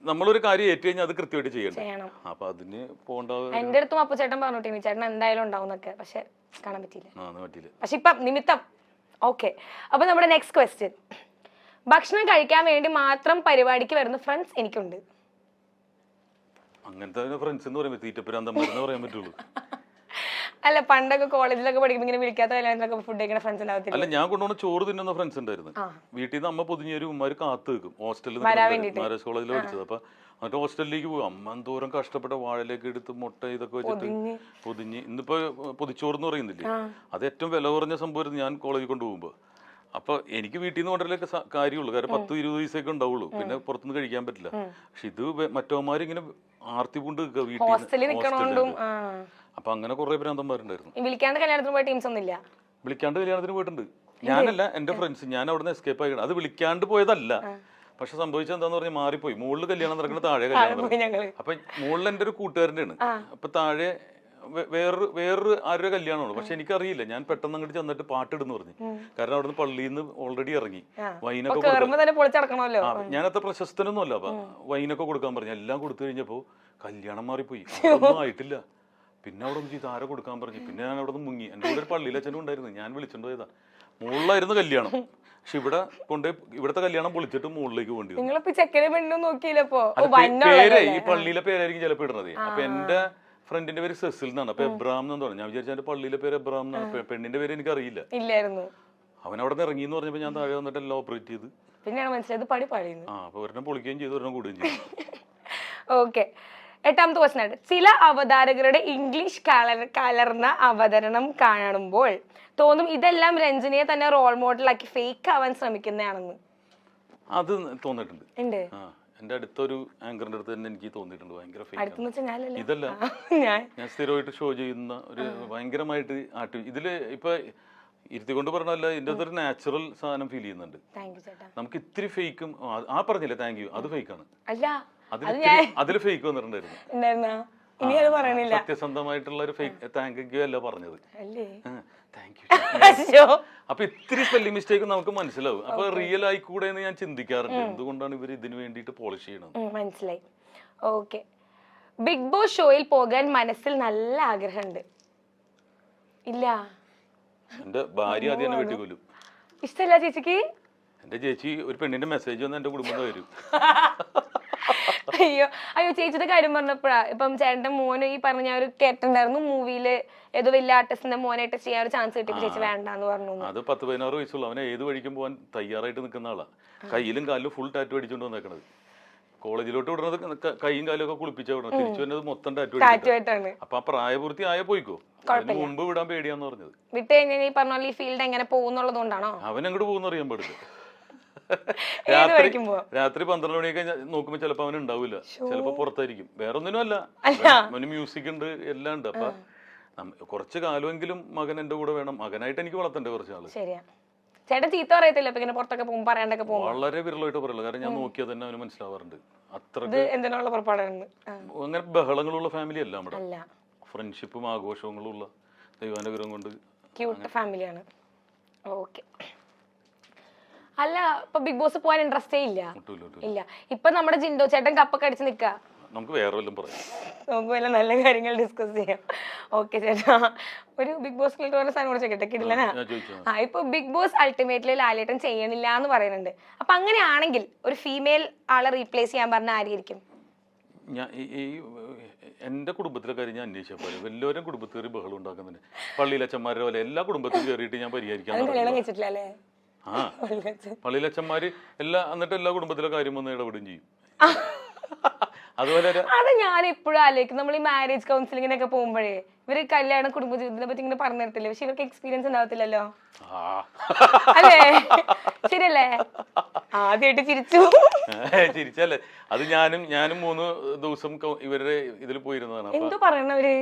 നമ്മളൊരു കാര്യം ഏറ്റു കഴിഞ്ഞാൽ അത് കൃത്യമായിട്ട് ചെയ്യണം. അപ്പൊ അതിന് പോകണ്ട. എന്റെ അടുത്തും അപ്പു ചേട്ടൻ പറഞ്ഞിട്ട് ചേട്ടൻ എന്തായാലും ഉണ്ടാവും എന്നൊക്കെ, പക്ഷെ കാണാൻ പറ്റിയില്ല. പക്ഷെ ഇപ്പൊ നിമിത്തം. ഓക്കെ, അപ്പൊ നമ്മുടെ നെക്സ്റ്റ് ക്വസ്റ്റ്യൻ. ഭക്ഷണം കഴിക്കാൻ വേണ്ടി മാത്രം പരിപാടിക്ക് വരുന്ന ഫ്രണ്ട്സ് എനിക്കുണ്ട്. അങ്ങനത്തെ ഫ്രണ്ട്സ് എന്ന് പറയുമ്പോൾ തീറ്റപ്പുരാന്തന്മാരെന്ന് പറയാൻ പറ്റുള്ളൂ. അല്ല പണ്ടൊക്കെ കോളേജിലൊക്കെ പഠിക്കുമ്പോൾ ഇങ്ങനെ വിളിക്കാത്ത കല്യാണത്തിലൊക്കെ ഫുഡ് കഴിക്കുന്ന ഫ്രണ്ട്സ് ഉണ്ടാവത്തില്ല. അല്ല ഞാൻ കൊണ്ടുപോകുന്ന ചോറ് തിന്നുന്ന ഫ്രണ്ട്സ് ഉണ്ടായിരുന്നു. വീട്ടിൽ നിന്ന് അമ്മ പൊതിഞ്ഞൊരു ഉമ്മാര് കാത്തു വെക്കും. ഹോസ്റ്റലിൽ മാരാജ് കോളേജിൽ പഠിച്ചത്. അപ്പൊ എന്നിട്ട് ഹോസ്റ്റലിലേക്ക് പോകും. അമ്മ എന്തോരം കഷ്ടപ്പെട്ട വാഴയിലേക്ക് എടുത്ത് മുട്ട ഇതൊക്കെ വെച്ചിട്ട് പൊതിഞ്ഞ്. ഇന്നിപ്പോ പൊതിച്ചോറെന്ന് പറയുന്നില്ലേ, അത് ഏറ്റവും വില കുറഞ്ഞ സംഭവമായിരുന്നു ഞാൻ കോളേജിൽ കൊണ്ടുപോകുമ്പോ. അപ്പൊ എനിക്ക് വീട്ടിൽ നിന്ന് കൊണ്ടല്ലേ കാര്യമുള്ളൂ, കാരണം 10-20 പൈസയൊക്കെ ഉണ്ടാവുള്ളൂ, പിന്നെ പുറത്തുനിന്ന് കഴിക്കാൻ പറ്റില്ല. പക്ഷെ ഇത് മറ്റവന്മാരിങ്ങനെ ആർത്തി പൂണ്ട് വീട്ടിൽ. അപ്പൊ അങ്ങനെ കുറെ ഭ്രാന്തന്മാരുണ്ടായിരുന്നു. വിളിക്കാണ്ട് കല്യാണത്തിന് പോയ ടീംസ് ഒന്നുമില്ല. വിളിക്കാണ്ട് കല്യാണത്തിന് പോയിട്ടുണ്ട് ഞാനല്ല, എന്റെ ഫ്രണ്ട്സ്. ഞാൻ അവിടെ നിന്ന് എസ്കേപ്പ് ആയി. അത് വിളിക്കാണ്ട് പോയതല്ല, പക്ഷെ സംഭവിച്ചത് എന്താന്ന് പറഞ്ഞാൽ മാറിപ്പോയി. മുകളിൽ കല്യാണം നടക്കുന്നത്, താഴെ കല്യാണം. അപ്പൊ മുകളിൽ എന്റെ ഒരു കൂട്ടുകാരൻ്റെ ആണ്, അപ്പൊ താഴെ വേറൊരു ആരുടെ കല്യാണമാണ്. പക്ഷെ എനിക്കറിയില്ല. ഞാൻ പെട്ടെന്ന് അങ്ങോട്ട് ചെന്നിട്ട് പാട്ടിടുന്നു പറഞ്ഞു. കാരണം അവിടുന്ന് പള്ളിയിൽ നിന്ന് ഓൾറെഡി ഇറങ്ങി. വൈനൊക്കെ ഞാൻ അത്ര പ്രശസ്തനൊന്നും അല്ല. അപ്പൊ വൈനൊക്കെ കൊടുക്കാൻ പറഞ്ഞു. എല്ലാം കൊടുത്തു കഴിഞ്ഞപ്പോ കല്യാണം മാറിപ്പോയി. ഒന്നും ആയിട്ടില്ല. പിന്നെ അവിടെ നിന്ന് ആരെ കൊടുക്കാൻ പറഞ്ഞു. പിന്നെ ഞാൻ അവിടെ നിന്ന് മുങ്ങി. എന്റെ കൂടെ ഒരു പള്ളിയിൽ അച്ഛനും ഉണ്ടായിരുന്നു. ഞാൻ വിളിച്ചോണ്ട് പോയതാ. മുകളിലായിരുന്നു കല്യാണം. പക്ഷെ ഇവിടത്തെ കല്യാണം പൊളിച്ചിട്ട് മുകളിലേക്ക് പോകേണ്ടി പേര് ഈ പള്ളിയിലെ പേരായിരിക്കും ചിലപ്പോൾ ഇടുന്നത്. അപ്പൊ എന്റെ ഫ്രണ്ടിന്റെ പേര് സെസിൽ എന്നാണ്. അപ്പൊ എബ്രാം എന്ന് പറഞ്ഞു. ഞാൻ വിചാരിച്ചു എന്റെ പള്ളിയിലെ പേര് എബ്രാം എന്നാണ്. പെണ്ണിന്റെ പേര് എനിക്ക് അറിയില്ല. അവൻ അവിടെ നിന്ന് ഇറങ്ങി എന്ന് പറഞ്ഞപ്പോ ഞാൻ താഴെ വന്നിട്ട് എല്ലാം ഓപ്പറേറ്റ് ചെയ്ത് പിന്നെയാണ് മനസ്സിലായത് പടി പാടിയെന്ന്. അപ്പൊ ഒരെണ്ണം പൊളിക്കുകയും ചെയ്തു, ഒരെണ്ണം കൂടുകയും ചെയ്തു. ഓക്കെ, 8ാമത്തെ ക്വസ്റ്റ്യൻ ആണ്. ചില അവതാരകരുടെ ഇംഗ്ലീഷ് കലർന്ന അവതരണം കാണുമ്പോൾ തോന്നും ഇതെല്ലാം രഞ്ജനിയെ തന്നെ റോൾ മോഡലാക്കി ഫേക്ക് ആവാൻ ശ്രമിക്കുന്നതാണെന്ന്. അത് തോന്നിയിട്ടുണ്ട്. എന്റെ അടുത്തൊരു ആങ്കറിന്റെ അടുത്ത് തന്നെ എനിക്ക് തോന്നിയിട്ടുണ്ട് ഭയങ്കര ഫേക്ക്. ഇതല്ല, ഞാൻ സ്ഥിരമായിട്ട് ഷോ ചെയ്യുന്ന ഒരു ഭയങ്കരമായിട്ട് ഇതില് ഇപ്പൊ ഇരുത്തിക്കൊണ്ട് പറഞ്ഞല്ല, ഇതിന്റെ അതൊരു നാച്ചുറൽ സാധനം ഫീൽ ചെയ്യുന്നുണ്ട്. നമുക്ക് ഇത്തിരി ഫേക്കും പറഞ്ഞില്ലേ താങ്ക് യു, അത് ഫേക്കാണ്. അതില് ഫേക്ക് വന്നിട്ടുണ്ടായിരുന്നു. ഇനി അത് പറയണില്ല. സത്യസന്ധമായിട്ടുള്ള ഒരു താങ്ക് യു അല്ല പറഞ്ഞത്, അല്ലേ? Thank you. അയ്യോ. അപ്പൊ ഇത്തിരി സ്പെല്ലിംഗ് മിസ്റ്റേക്ക് നമുക്ക് മനസ്സിലാവും. അപ്പൊ റിയൽ ആയിക്കൂടെ എന്ന് ഞാൻ ചിന്തിക്കാറുണ്ട്. എന്തുകൊണ്ടാണ് ഇവർ ഇതിനു വേണ്ടിയിട്ട് പോളിഷ് ചെയ്യണത്? മനസ്സിലായി. ഓക്കെ. ബിഗ് ബോസ് ഷോയിൽ പോകാൻ മനസ്സിൽ നല്ല ആഗ്രഹമുണ്ട്. ഇല്ല, എന്റെ ഭാര്യ ആദ്യം എന്നെ വെട്ടിക്കൊല്ലും. ഇഷ്ടല്ല ചേച്ചിക്ക്? എന്റെ ചേച്ചി ഒരു പെണ്ണിന്റെ മെസ്സേജ് വന്ന് എന്റെ കുടുംബം വരും. അയ്യോ അയ്യോ, ചേച്ചിയുടെ കാര്യം പറഞ്ഞപ്പോഴാ ഇപ്പം ചേട്ടന്റെ മോന് ഈ പറഞ്ഞ ഞാൻ ഒരു കേട്ടിട്ടുണ്ടായിരുന്നു, മൂവിയില് ഏതോ വലിയ ആർട്ടിസ്റ്റിന്റെ മോനായിട്ട് ചെയ്യാൻ ഒരു ചാൻസ് കിട്ടിയപ്പോ ചേച്ചി വേണ്ടാന്ന് പറഞ്ഞു. അത് 10-16 വയസ്സുള്ള അവനെ ഏത് വഴിക്കും പോകാൻ തയ്യാറായിട്ട് നിൽക്കുന്ന ആളാ. കയ്യിലും കാലിലും ഫുൾ ടാറ്റു അടിച്ചോണ്ട് വന്നേക്കണത്. കോളേജിലോട്ട് വിടുന്നത് കൈയും കാലും ഒക്കെ കുളിപ്പിച്ചാ വിടണം, തിരിച്ചു വരുന്നത് മൊത്തം ടാറ്റു ആയിട്ടാണ്. അപ്പൊ ആ പ്രായപൂർത്തി ആയ പോയിക്കോ. അതിന് മുമ്പ് വിടാൻ പേടിയാന്ന് പറഞ്ഞത്. വിട്ട് കഴിഞ്ഞാൽ ഈ പറഞ്ഞ ഈ ഫീൽഡ് എങ്ങനെ പോകുന്നുള്ളത് കൊണ്ടാണോ? അവൻ അങ്ങോട്ട് പോകുന്ന അറിയാൻ പാടില്ല. രാത്രി 12 മണിയൊക്കെ നോക്കുമ്പോ ചിലപ്പോ അവൻ ഉണ്ടാവില്ല, ചിലപ്പോ പുറത്തായിരിക്കും. വേറെ ഒന്നിനും അല്ല, അവന് മ്യൂസിക് ഉണ്ട്, എല്ലാം ഉണ്ട്. അപ്പൊ കുറച്ച് കാലമെങ്കിലും മകൻ എന്റെ കൂടെ വേണം. മകനായിട്ട് എനിക്ക് വളർത്തണ്ടേ കുറച്ച് നാള്. ശരിയാ. ചേട്ടൻ ചീത്ത പറയത്തില്ല ഇങ്ങനെ പുറത്തൊക്കെ പോകും, പറയാണ്ടൊക്കെ പോകും? വളരെ വിരളമായിട്ട് പറയുള്ളൂ. കാരണം ഞാൻ നോക്കിയാൽ തന്നെ അവന് മനസ്സിലാവാറുണ്ട്. അത്രക്ക് എന്തിനുള്ള പുറപ്പാടാണ്. അങ്ങനെ ബഹളങ്ങളുള്ള ഫാമിലി അല്ല നമ്മുടെ. അല്ല, ഫ്രണ്ട്ഷിപ്പും ആഘോഷങ്ങളും ഉള്ള ദൈവാനുഗ്രഹം കൊണ്ട് ക്യൂട്ട് ഫാമിലിയാണ്. ഓക്കെ. അല്ല, ഇപ്പൊ ബിഗ് ബോസ് പോകാൻ ഇൻട്രസ്റ്റേ ഇല്ല? ഇല്ല. ഇപ്പൊ നമ്മുടെ ജിൻഡോ ചേട്ടൻ കപ്പൊക്കെ അടിച്ച് നിക്ക. നമുക്ക് വേറെ വല്ലതും പറയാം, നമുക്ക് വല്ല നല്ല കാര്യങ്ങൾ ഡിസ്കസ് ചെയ്യാം. ഓക്കെ ചേട്ടാ, ഒരു ബിഗ് ബോസ് സാധനം കൂടെ ചോദിക്കട്ടെ, കിടിലനാ? ഇപ്പൊ ബിഗ് ബോസ് അൾട്ടിമേറ്റ്ലി ലാലേട്ടൻ ചെയ്യണില്ല എന്ന് പറയുന്നുണ്ട്. അപ്പൊ അങ്ങനെയാണെങ്കിൽ ഒരു ഫീമെയിൽ ആളെ റീപ്ലേസ് ചെയ്യാൻ പറഞ്ഞ ആരായിരിക്കും? എന്റെ കുടുംബത്തിലെ കാര്യം ഞാൻ അന്വേഷിച്ചാൽ പോലെ എല്ലാവരും കുടുംബത്തിൽ കയറി ബഹളം ഉണ്ടാക്കുന്നുണ്ട്. പള്ളിയിലച്ചന്മാരെ പോലെ എല്ലാ കുടുംബത്തിലും കയറിയിട്ട് ഞാൻ പരിഹരിക്കാൻ പള്ളിയിലച്ചന്മാര് എന്നിട്ട് എല്ലാ കുടുംബത്തിലെ കാര്യം വന്ന് ഇടപെടുകയും ചെയ്യും. അതുപോലെ അത് ഞാൻ എപ്പോഴും ആലോചിക്കും, നമ്മൾ ഈ മാരേജ് കൗൺസിലിങ്ങിനൊക്കെ പോകുമ്പോഴേ ഇവര് കല്യാണ കുടുംബ ജീവിതത്തിനെ പറ്റി ഇങ്ങനെ പറഞ്ഞു തരത്തില്ലേ, പക്ഷെ ഇവർക്ക് എക്സ്പീരിയൻസ് ഉണ്ടാവത്തില്ലല്ലോ. അല്ലേ? ശരിയല്ലേ? ആദ്യമായിട്ട് ചിരിച്ചല്ലേ? അത് ഞാനും 3 ദിവസം ഇവരുടെ ഇതിൽ പോയിരുന്നതാണ്. എന്തോ പറയണവര്.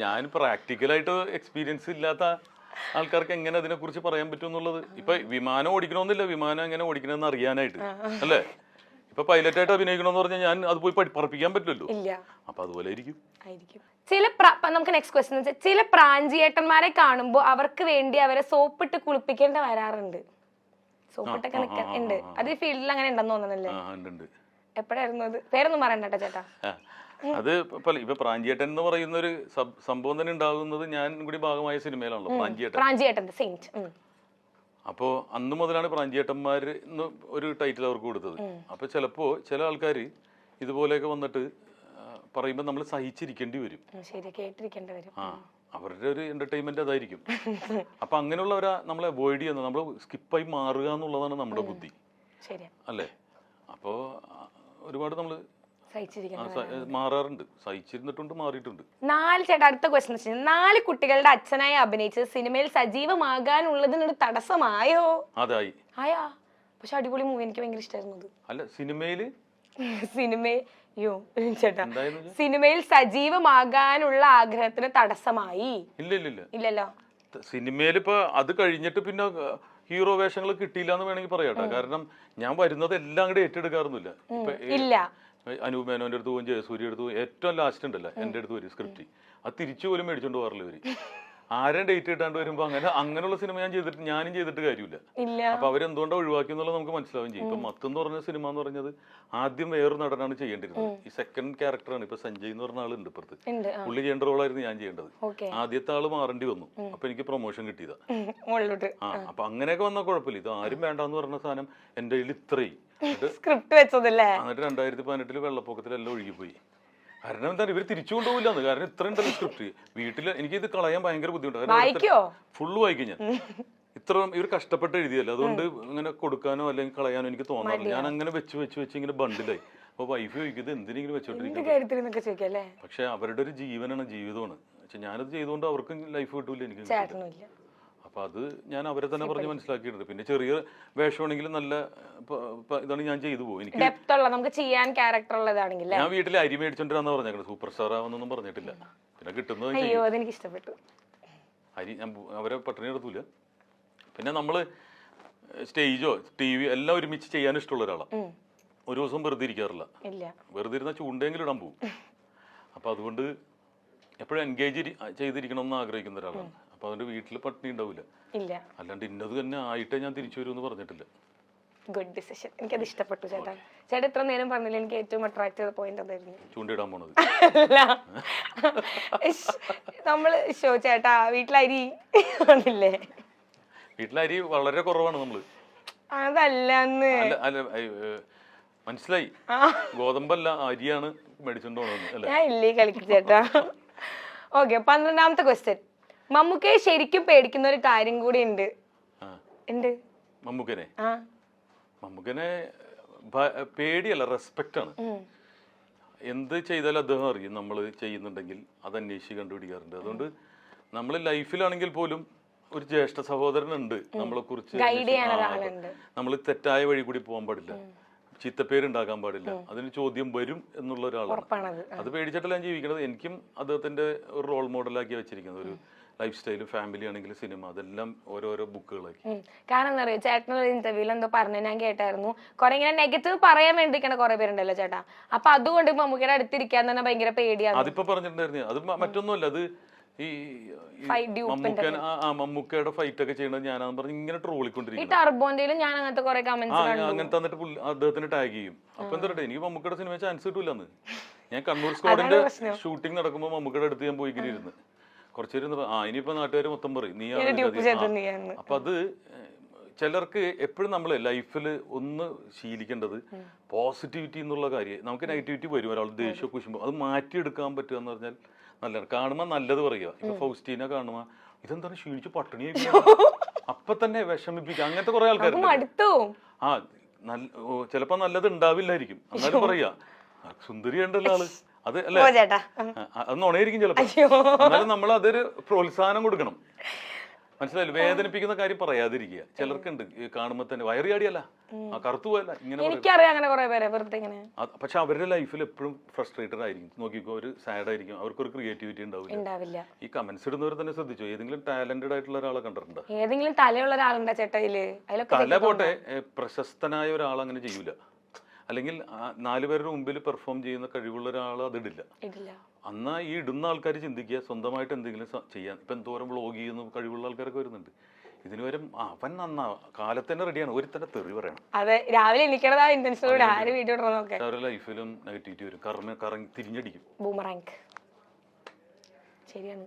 ഞാൻ പ്രാക്ടിക്കലായിട്ട് എക്സ്പീരിയൻസ് ഇല്ലാത്ത ആൾക്കാർക്ക് എങ്ങനെ അതിനെ കുറിച്ച് പറയാൻ പറ്റും എന്നുള്ളത്. ഇപ്പൊ വിമാനം ഓടിക്കണമെന്നില്ല, വിമാനം എങ്ങനെ ഓടിക്കണമെന്ന് അറിയാനായിട്ട് അല്ലേ? ഇപ്പൊ പൈലറ്റായിട്ട് അഭിനയിക്കണമെന്ന് പറഞ്ഞാൽ ഞാൻ അത് പോയി പറപ്പിക്കാൻ പറ്റില്ലല്ലോ. അപ്പൊ അതുപോലെ ആയിരിക്കും. നമുക്ക് നെക്സ്റ്റ് ക്വസ്റ്റ്യൻ വെച്ചാൽ ചില പ്രാഞ്ചിയേട്ടന്മാരെ കാണുമ്പോൾ അവർക്ക് വേണ്ടി അവരെ സോപ്പിട്ട് കുളിപ്പിക്കേണ്ട വരാറുണ്ട്. സോപ്പിട്ടൊക്കെ ഉണ്ട്. അത് ഈ ഫീൽഡിൽ അങ്ങനെ ഉണ്ടെന്ന് തോന്നണല്ലേ? എപ്പോഴായിരുന്നു അത്? പേരൊന്നും പറയണ്ട ചേട്ടാ. അത് ഇപ്പൊ പ്രാഞ്ചിയേട്ടൻ എന്ന് പറയുന്ന ഒരു സംഭവം തന്നെ ഉണ്ടാകുന്നത് ഞാൻ കൂടി ഭാഗമായ സിനിമയിലാണല്ലോ പ്രാഞ്ചിയേട്ടൻ സെയിന്റ്. അപ്പോ അന്ന് മുതലാണ് പ്രാഞ്ചിയേട്ടന്മാര് ഒരു ടൈറ്റിൽ അവർക്ക് കൊടുത്തത്. അപ്പൊ ചിലപ്പോ ചില ആൾക്കാര് ഇതുപോലെയൊക്കെ വന്നിട്ട് പറയുമ്പോ നമ്മൾ സഹിച്ചിരിക്കേണ്ടി വരും. അവരുടെ ഒരു എന്റർടൈൻമെന്റ് അതായിരിക്കും. അപ്പൊ അങ്ങനെയുള്ളവരാ നമ്മളെ അവോയ്ഡ് ചെയ്യുന്നത്, നമ്മൾ സ്കിപ്പായി മാറുക എന്നുള്ളതാണ് നമ്മുടെ ബുദ്ധി, അല്ലേ? അപ്പോ ഒരുപാട് നമ്മള് മാറാറുണ്ട്, സഹിച്ചിരുന്നിട്ടുണ്ട്, മാറിയിട്ടുണ്ട്. 4 അടുത്ത ക്വസ്റ്റ്യൻ, 4 കുട്ടികളുടെ അച്ഛനായി അഭിനയിച്ചത് സിനിമയിൽ സജീവമാകാനുള്ളതിനൊരു തടസ്സമായോ? അതായി. ആയാ? പക്ഷെ അടിപൊളി മൂവി, എനിക്ക് ഭയങ്കര ഇഷ്ടമായിരുന്നു. അല്ല, സിനിമയിൽ സജീവമാകാനുള്ള ആഗ്രഹത്തിന് തടസ്സമായി? ഇല്ലല്ലോ. സിനിമയിൽ ഇപ്പൊ അത് കഴിഞ്ഞിട്ട് പിന്നെ ഹീറോ വേഷങ്ങൾ കിട്ടിയില്ല എന്ന് വേണമെങ്കിൽ പറയാട്ടോ. കാരണം ഞാൻ വരുന്നത് എല്ലാം കൂടെ ഏറ്റെടുക്കാറൊന്നുമില്ല. ഇല്ല, അനൂപ് മേനോന്റെ അടുത്ത് പോകും, ജയസൂര്യ അടുത്ത് പോകും, ഏറ്റവും ലാസ്റ്റ് ഉണ്ടല്ലോ എന്റെ അടുത്ത് വരും സ്ക്രിപ്റ്റ്. അത് തിരിച്ചു പോലും മേടിച്ചോണ്ട് പോകാറില്ല ഇവര്. ആരും ഡേറ്റ് കിട്ടാണ്ട് വരുമ്പോ അങ്ങനെയുള്ള സിനിമ ഞാനും ചെയ്തിട്ട് കാര്യമില്ല. അപ്പൊ അവരെന്തുകൊണ്ടാണ് ഒഴിവാക്കി എന്നുള്ളത് നമുക്ക് മനസ്സിലാവുകയും ചെയ്യും. ഇപ്പൊ മത്ത് എന്ന് പറഞ്ഞ സിനിമ എന്ന് പറഞ്ഞത് ആദ്യം വേറൊരു നടനാണ് ചെയ്യേണ്ടിരുന്നത്. ഈ സെക്കൻഡ് ക്യാരക്ടറാണ് ഇപ്പൊ സഞ്ജയ് എന്ന് പറഞ്ഞ ആളുണ്ട് ഇപ്പുറത്ത്. പുള്ളി ചെയ്യേണ്ട റോളായിരുന്നു ഞാൻ ചെയ്യേണ്ടത്. ആദ്യത്തെ ആള് മാറേണ്ടി വന്നു. അപ്പൊ എനിക്ക് പ്രൊമോഷൻ കിട്ടിയതാ. അപ്പൊ അങ്ങനെയൊക്കെ വന്നാൽ കുഴപ്പമില്ല. ഇത് ആരും വേണ്ടാന്ന് പറഞ്ഞ സാധനം എന്റെ കയ്യിൽ ഇത്രയും സ്ക്രിപ്റ്റ് വെച്ചതല്ലേ. എന്നിട്ട് 2018 വെള്ളപ്പൊക്കത്തിലെല്ലാം ഒഴുകിപ്പോയി. കാരണം എന്താണ്, ഇവർ തിരിച്ചു കൊണ്ടുപോകില്ലാന്ന്. കാരണം ഇത്രയും തന്നെ സ്ക്രിപ്റ്റ് വീട്ടില് എനിക്ക് ഇത് കളയാൻ ഭയങ്കര ബുദ്ധിമുട്ടാണ്. ഫുള്ള് വായിക്കും ഞാൻ. ഇത്ര ഇവർ കഷ്ടപ്പെട്ട് എഴുതിയല്ലോ, അതുകൊണ്ട് ഇങ്ങനെ കൊടുക്കാനോ അല്ലെങ്കിൽ കളയാനോ എനിക്ക് തോന്നാറില്ല. ഞാൻ അങ്ങനെ വെച്ച് ഇങ്ങനെ ബണ്ടിലായി. അപ്പൊ വൈഫ് ചോദിക്കുന്നത് എന്തിനെങ്കിലും വെച്ചോണ്ടിരിക്കും. പക്ഷെ അവരുടെ ഒരു ജീവനാണ്, ജീവിതമാണ്. പക്ഷെ ഞാനത് ചെയ്തുകൊണ്ട് അവർക്കും ലൈഫ് കിട്ടൂല, എനിക്ക്. അപ്പൊ അത് ഞാൻ അവരെ തന്നെ പറഞ്ഞ് മനസ്സിലാക്കിയിട്ടുണ്ട്. പിന്നെ ചെറിയ വേഷമാണെങ്കിലും നല്ല ഇതാണ് ഞാൻ ചെയ്തു പോകും. എനിക്ക് ഞാൻ വീട്ടിൽ അരി മേടിച്ചോണ്ടിരാന്ന് പറഞ്ഞേക്കണത്, സൂപ്പർ സ്റ്റാർ ആവുന്നൊന്നും പറഞ്ഞിട്ടില്ല. പിന്നെ കിട്ടുന്നത് അരി ഞാൻ അവരെ പട്ടിണി എടുത്തൂല. പിന്നെ നമ്മള് സ്റ്റേജോ TV എല്ലാം ഒരുമിച്ച് ചെയ്യാൻ ഇഷ്ടമുള്ള ഒരാളാണ്. ഒരു ദിവസം വെറുതെ ഇരിക്കാറില്ല. വെറുതെ ഇരുന്ന ചൂണ്ടെങ്കിലും ഇടാൻ പോകും. അപ്പോൾ അതുകൊണ്ട് എപ്പോഴും എൻഗേജ് ചെയ്തിരിക്കണമെന്ന് ആഗ്രഹിക്കുന്ന ഒരാളാണ്. അപ്പോൾ അവൻ്റെ വീട്ടിൽ പട്ടിണി ഉണ്ടാവില്ല. ഇല്ല. അല്ലാണ്ട് ഇന്നത് തന്നെ ആയിട്ടേ ഞാൻ തിരിച്ചു വരുമെന്ന് പറഞ്ഞിട്ടില്ല. Good decision. എനിക്കത് ഇഷ്ടപ്പെട്ടു ചേട്ടാ. ചേട്ടാ ഇത്ര നേരം പറഞ്ഞില്ല, എനിക്ക് ഏറ്റവും അട്രാക്ട് ചെയ്ത പോയിന്റ് അതായിരുന്നു. ചൂണ്ടിടാൻ പോണത് അല്ല, നമ്മള് ചേട്ടാ വീട്ടിലരി ആണില്ലേ? വീട്ടിലരി വളരെ കുറവാണ് നമ്മള്. അതല്ല മനസ്സിലായി, ഗോതമ്പല്ല അരിയാണ് മേടിച്ചോണ്ട് പോണത് അല്ലേ? ഞാൻ ഇല്ലേ കളിക്കും ചേട്ടാ. Okay, 12ാമത്തെ question. മമ്മൂക്കയെ ശരിക്കും പേടിക്കുന്ന ഒരു കാര്യം കൂടി ഉണ്ട്. മമ്മൂക്കനെ പേടിയല്ല, റെസ്പെക്റ്റ് ആണ്. എന്ത് ചെയ്താലും അദ്ദേഹം അറിയും നമ്മൾ ചെയ്യുന്നുണ്ടെങ്കിൽ അത് അന്വേഷിച്ച് കണ്ടുപിടിക്കാറുണ്ട്. അതുകൊണ്ട് നമ്മൾ ലൈഫിലാണെങ്കിൽ പോലും ഒരു ജ്യേഷ്ഠ സഹോദരനുണ്ട് നമ്മളെ കുറിച്ച്. നമ്മൾ തെറ്റായ വഴി കൂടി പോകാൻ പാടില്ല, ചീത്തപ്പേരുണ്ടാക്കാൻ പാടില്ല, അതിന് ചോദ്യം വരും എന്നുള്ള ഒരാളാണ്. അത് പേടിച്ചിട്ടല്ല ഞാൻ ജീവിക്കുന്നത്. എനിക്കും അദ്ദേഹത്തിന്റെ ഒരു റോൾ മോഡലാക്കി വെച്ചിരിക്കുന്നത് ഒരു ലൈഫ് സ്റ്റൈല്, ഫാമിലി ആണെങ്കിൽ സിനിമ, അതെല്ലാം ഓരോരോ ബുക്കുകളാക്കി. കാരണം എന്താ പറയുക, ചേട്ടനൊരു ഇന്റർവ്യൂവിൽ എന്തോ പറഞ്ഞു, ഞാൻ കേട്ടായിരുന്നു. കുറെ ഇങ്ങനെ നെഗറ്റീവ് പറയാൻ വേണ്ടിയിരിക്കണ കുറെ പേരുണ്ടല്ലോ ചേട്ടാ. അപ്പൊ അതുകൊണ്ട് മമ്മൂക്കയുടെ അടുത്തിരിക്കാൻ തന്നെ ഭയങ്കര പേടിയാണ്. അതിപ്പോ പറഞ്ഞിട്ടുണ്ടായിരുന്നു. അത് മറ്റൊന്നുമല്ല, അത് ഈ മമ്മൂക്കയുടെ ഫൈറ്റ് ഒക്കെ ചെയ്യണത് ഞാനാന്ന് പറഞ്ഞ് ഇങ്ങനെ ട്രോളിക്കൊണ്ടിരിക്കും. ഞാൻ അങ്ങനത്തെ കുറെ കമന്റ്സ് അങ്ങനത്തെ എന്നിട്ട് അദ്ദേഹത്തിന് ടാഗ് ചെയ്യും. അപ്പൊ എന്താ പറയുക, എനിക്ക് മമ്മൂക്കയുടെ സിനിമ ചാൻസ് കിട്ടൂലെന്ന്. ഞാൻ കണ്ണൂർ സ്ക്വാഡിന്റെ ഷൂട്ടിംഗ് നടക്കുമ്പോൾ മമ്മൂക്കയുടെ അടുത്ത് ഞാൻ പോയിക്കിരുന്നു. കുറച്ചേരം ഇനിയിപ്പോ നാട്ടുകാർ മൊത്തം പറയും നീ. അപ്പൊ അത് ചിലർക്ക് എപ്പോഴും നമ്മൾ ലൈഫിൽ ഒന്ന് ശീലിക്കേണ്ടത് പോസിറ്റിവിറ്റി എന്നുള്ള കാര്യം. നമുക്ക് നെഗറ്റിവിറ്റി വരും, ഒരാൾ ദേഷ്യം കുശുമ്പോൾ അത് മാറ്റിയെടുക്കാൻ പറ്റുക എന്ന് പറഞ്ഞാൽ നല്ലതാണ്. കാണുമ്പോൾ നല്ലത് പറയുക. ഇപ്പൊ ഫൗസ്റ്റീനെ കാണുമ്പോ ഇതെന്താണ് ക്ഷീണിച്ച് പട്ടിണി അപ്പൊ തന്നെ വിഷമിപ്പിക്കുക. അങ്ങനത്തെ കുറെ ആൾക്കാരുണ്ട്. ചിലപ്പോ നല്ലത് ഉണ്ടാവില്ലായിരിക്കും, എന്നാലും പറയാ സുന്ദരിയുണ്ടല്ലോ ആള്, അത് അല്ലേ, അത് നുണയായിരിക്കും ചിലപ്പോ. എന്നാലും നമ്മൾ അതൊരു പ്രോത്സാഹനം കൊടുക്കണം. മനസ്സിലായില്ല, വേദനിപ്പിക്കുന്ന കാര്യം പറയാതിരിക്കുക. ചിലർക്കുണ്ട് കാണുമ്പോ തന്നെ വയറിയാടിയല്ല, കറുത്തു പോയല്ല, ഇങ്ങനെ. പക്ഷെ അവരുടെ ലൈഫിൽ എപ്പോഴും ഫ്രസ്ട്രേറ്റഡ് ആയിരിക്കും. നോക്കിക്കോ, ഒരു സാഡ് ആയിരിക്കും, അവർക്കൊരു ക്രിയേറ്റിവിറ്റി ഉണ്ടാവില്ല. ഈ കമന്റ്സ് ഇടുന്നവർ തന്നെ ശ്രദ്ധിച്ചോ, ഏതെങ്കിലും ടാലന്റഡ് ആയിട്ടുള്ള ഒരാളെ കണ്ടിട്ടുണ്ടോ? ഏതെങ്കിലും തലയുള്ള ഒരാളുണ്ടോ ചേട്ടയില്? തല പോട്ടെ, പ്രശസ്തനായ ഒരാൾ അങ്ങനെ ചെയ്യൂല. അല്ലെങ്കിൽ 4 പേരുടെ മുമ്പിൽ പെർഫോം ചെയ്യുന്ന കഴിവുള്ള ഒരാൾ അതിടില്ല. അന്നാ ഈ ഇടുന്ന ആൾക്കാർ ചിന്തിക്കുക സ്വന്തമായിട്ട് എന്തെങ്കിലും ചെയ്യാൻ. ഇപ്പൊ എന്തോരം വ്ളോഗ് ചെയ്യുന്ന കഴിവുള്ള ആൾക്കാരൊക്കെ വരുന്നുണ്ട്. ഇതിന് വരും അവൻ കാലത്തന്നെ റെഡിയാണ്, ഒരു തന്നെ തെറി പറയണം. അതെ, രാവിലെ അവരുടെ ലൈഫിലും നെഗറ്റിവിറ്റി വരും, കറങ്ങി തിരിഞ്ഞടിക്കും. ശരിയാണ്.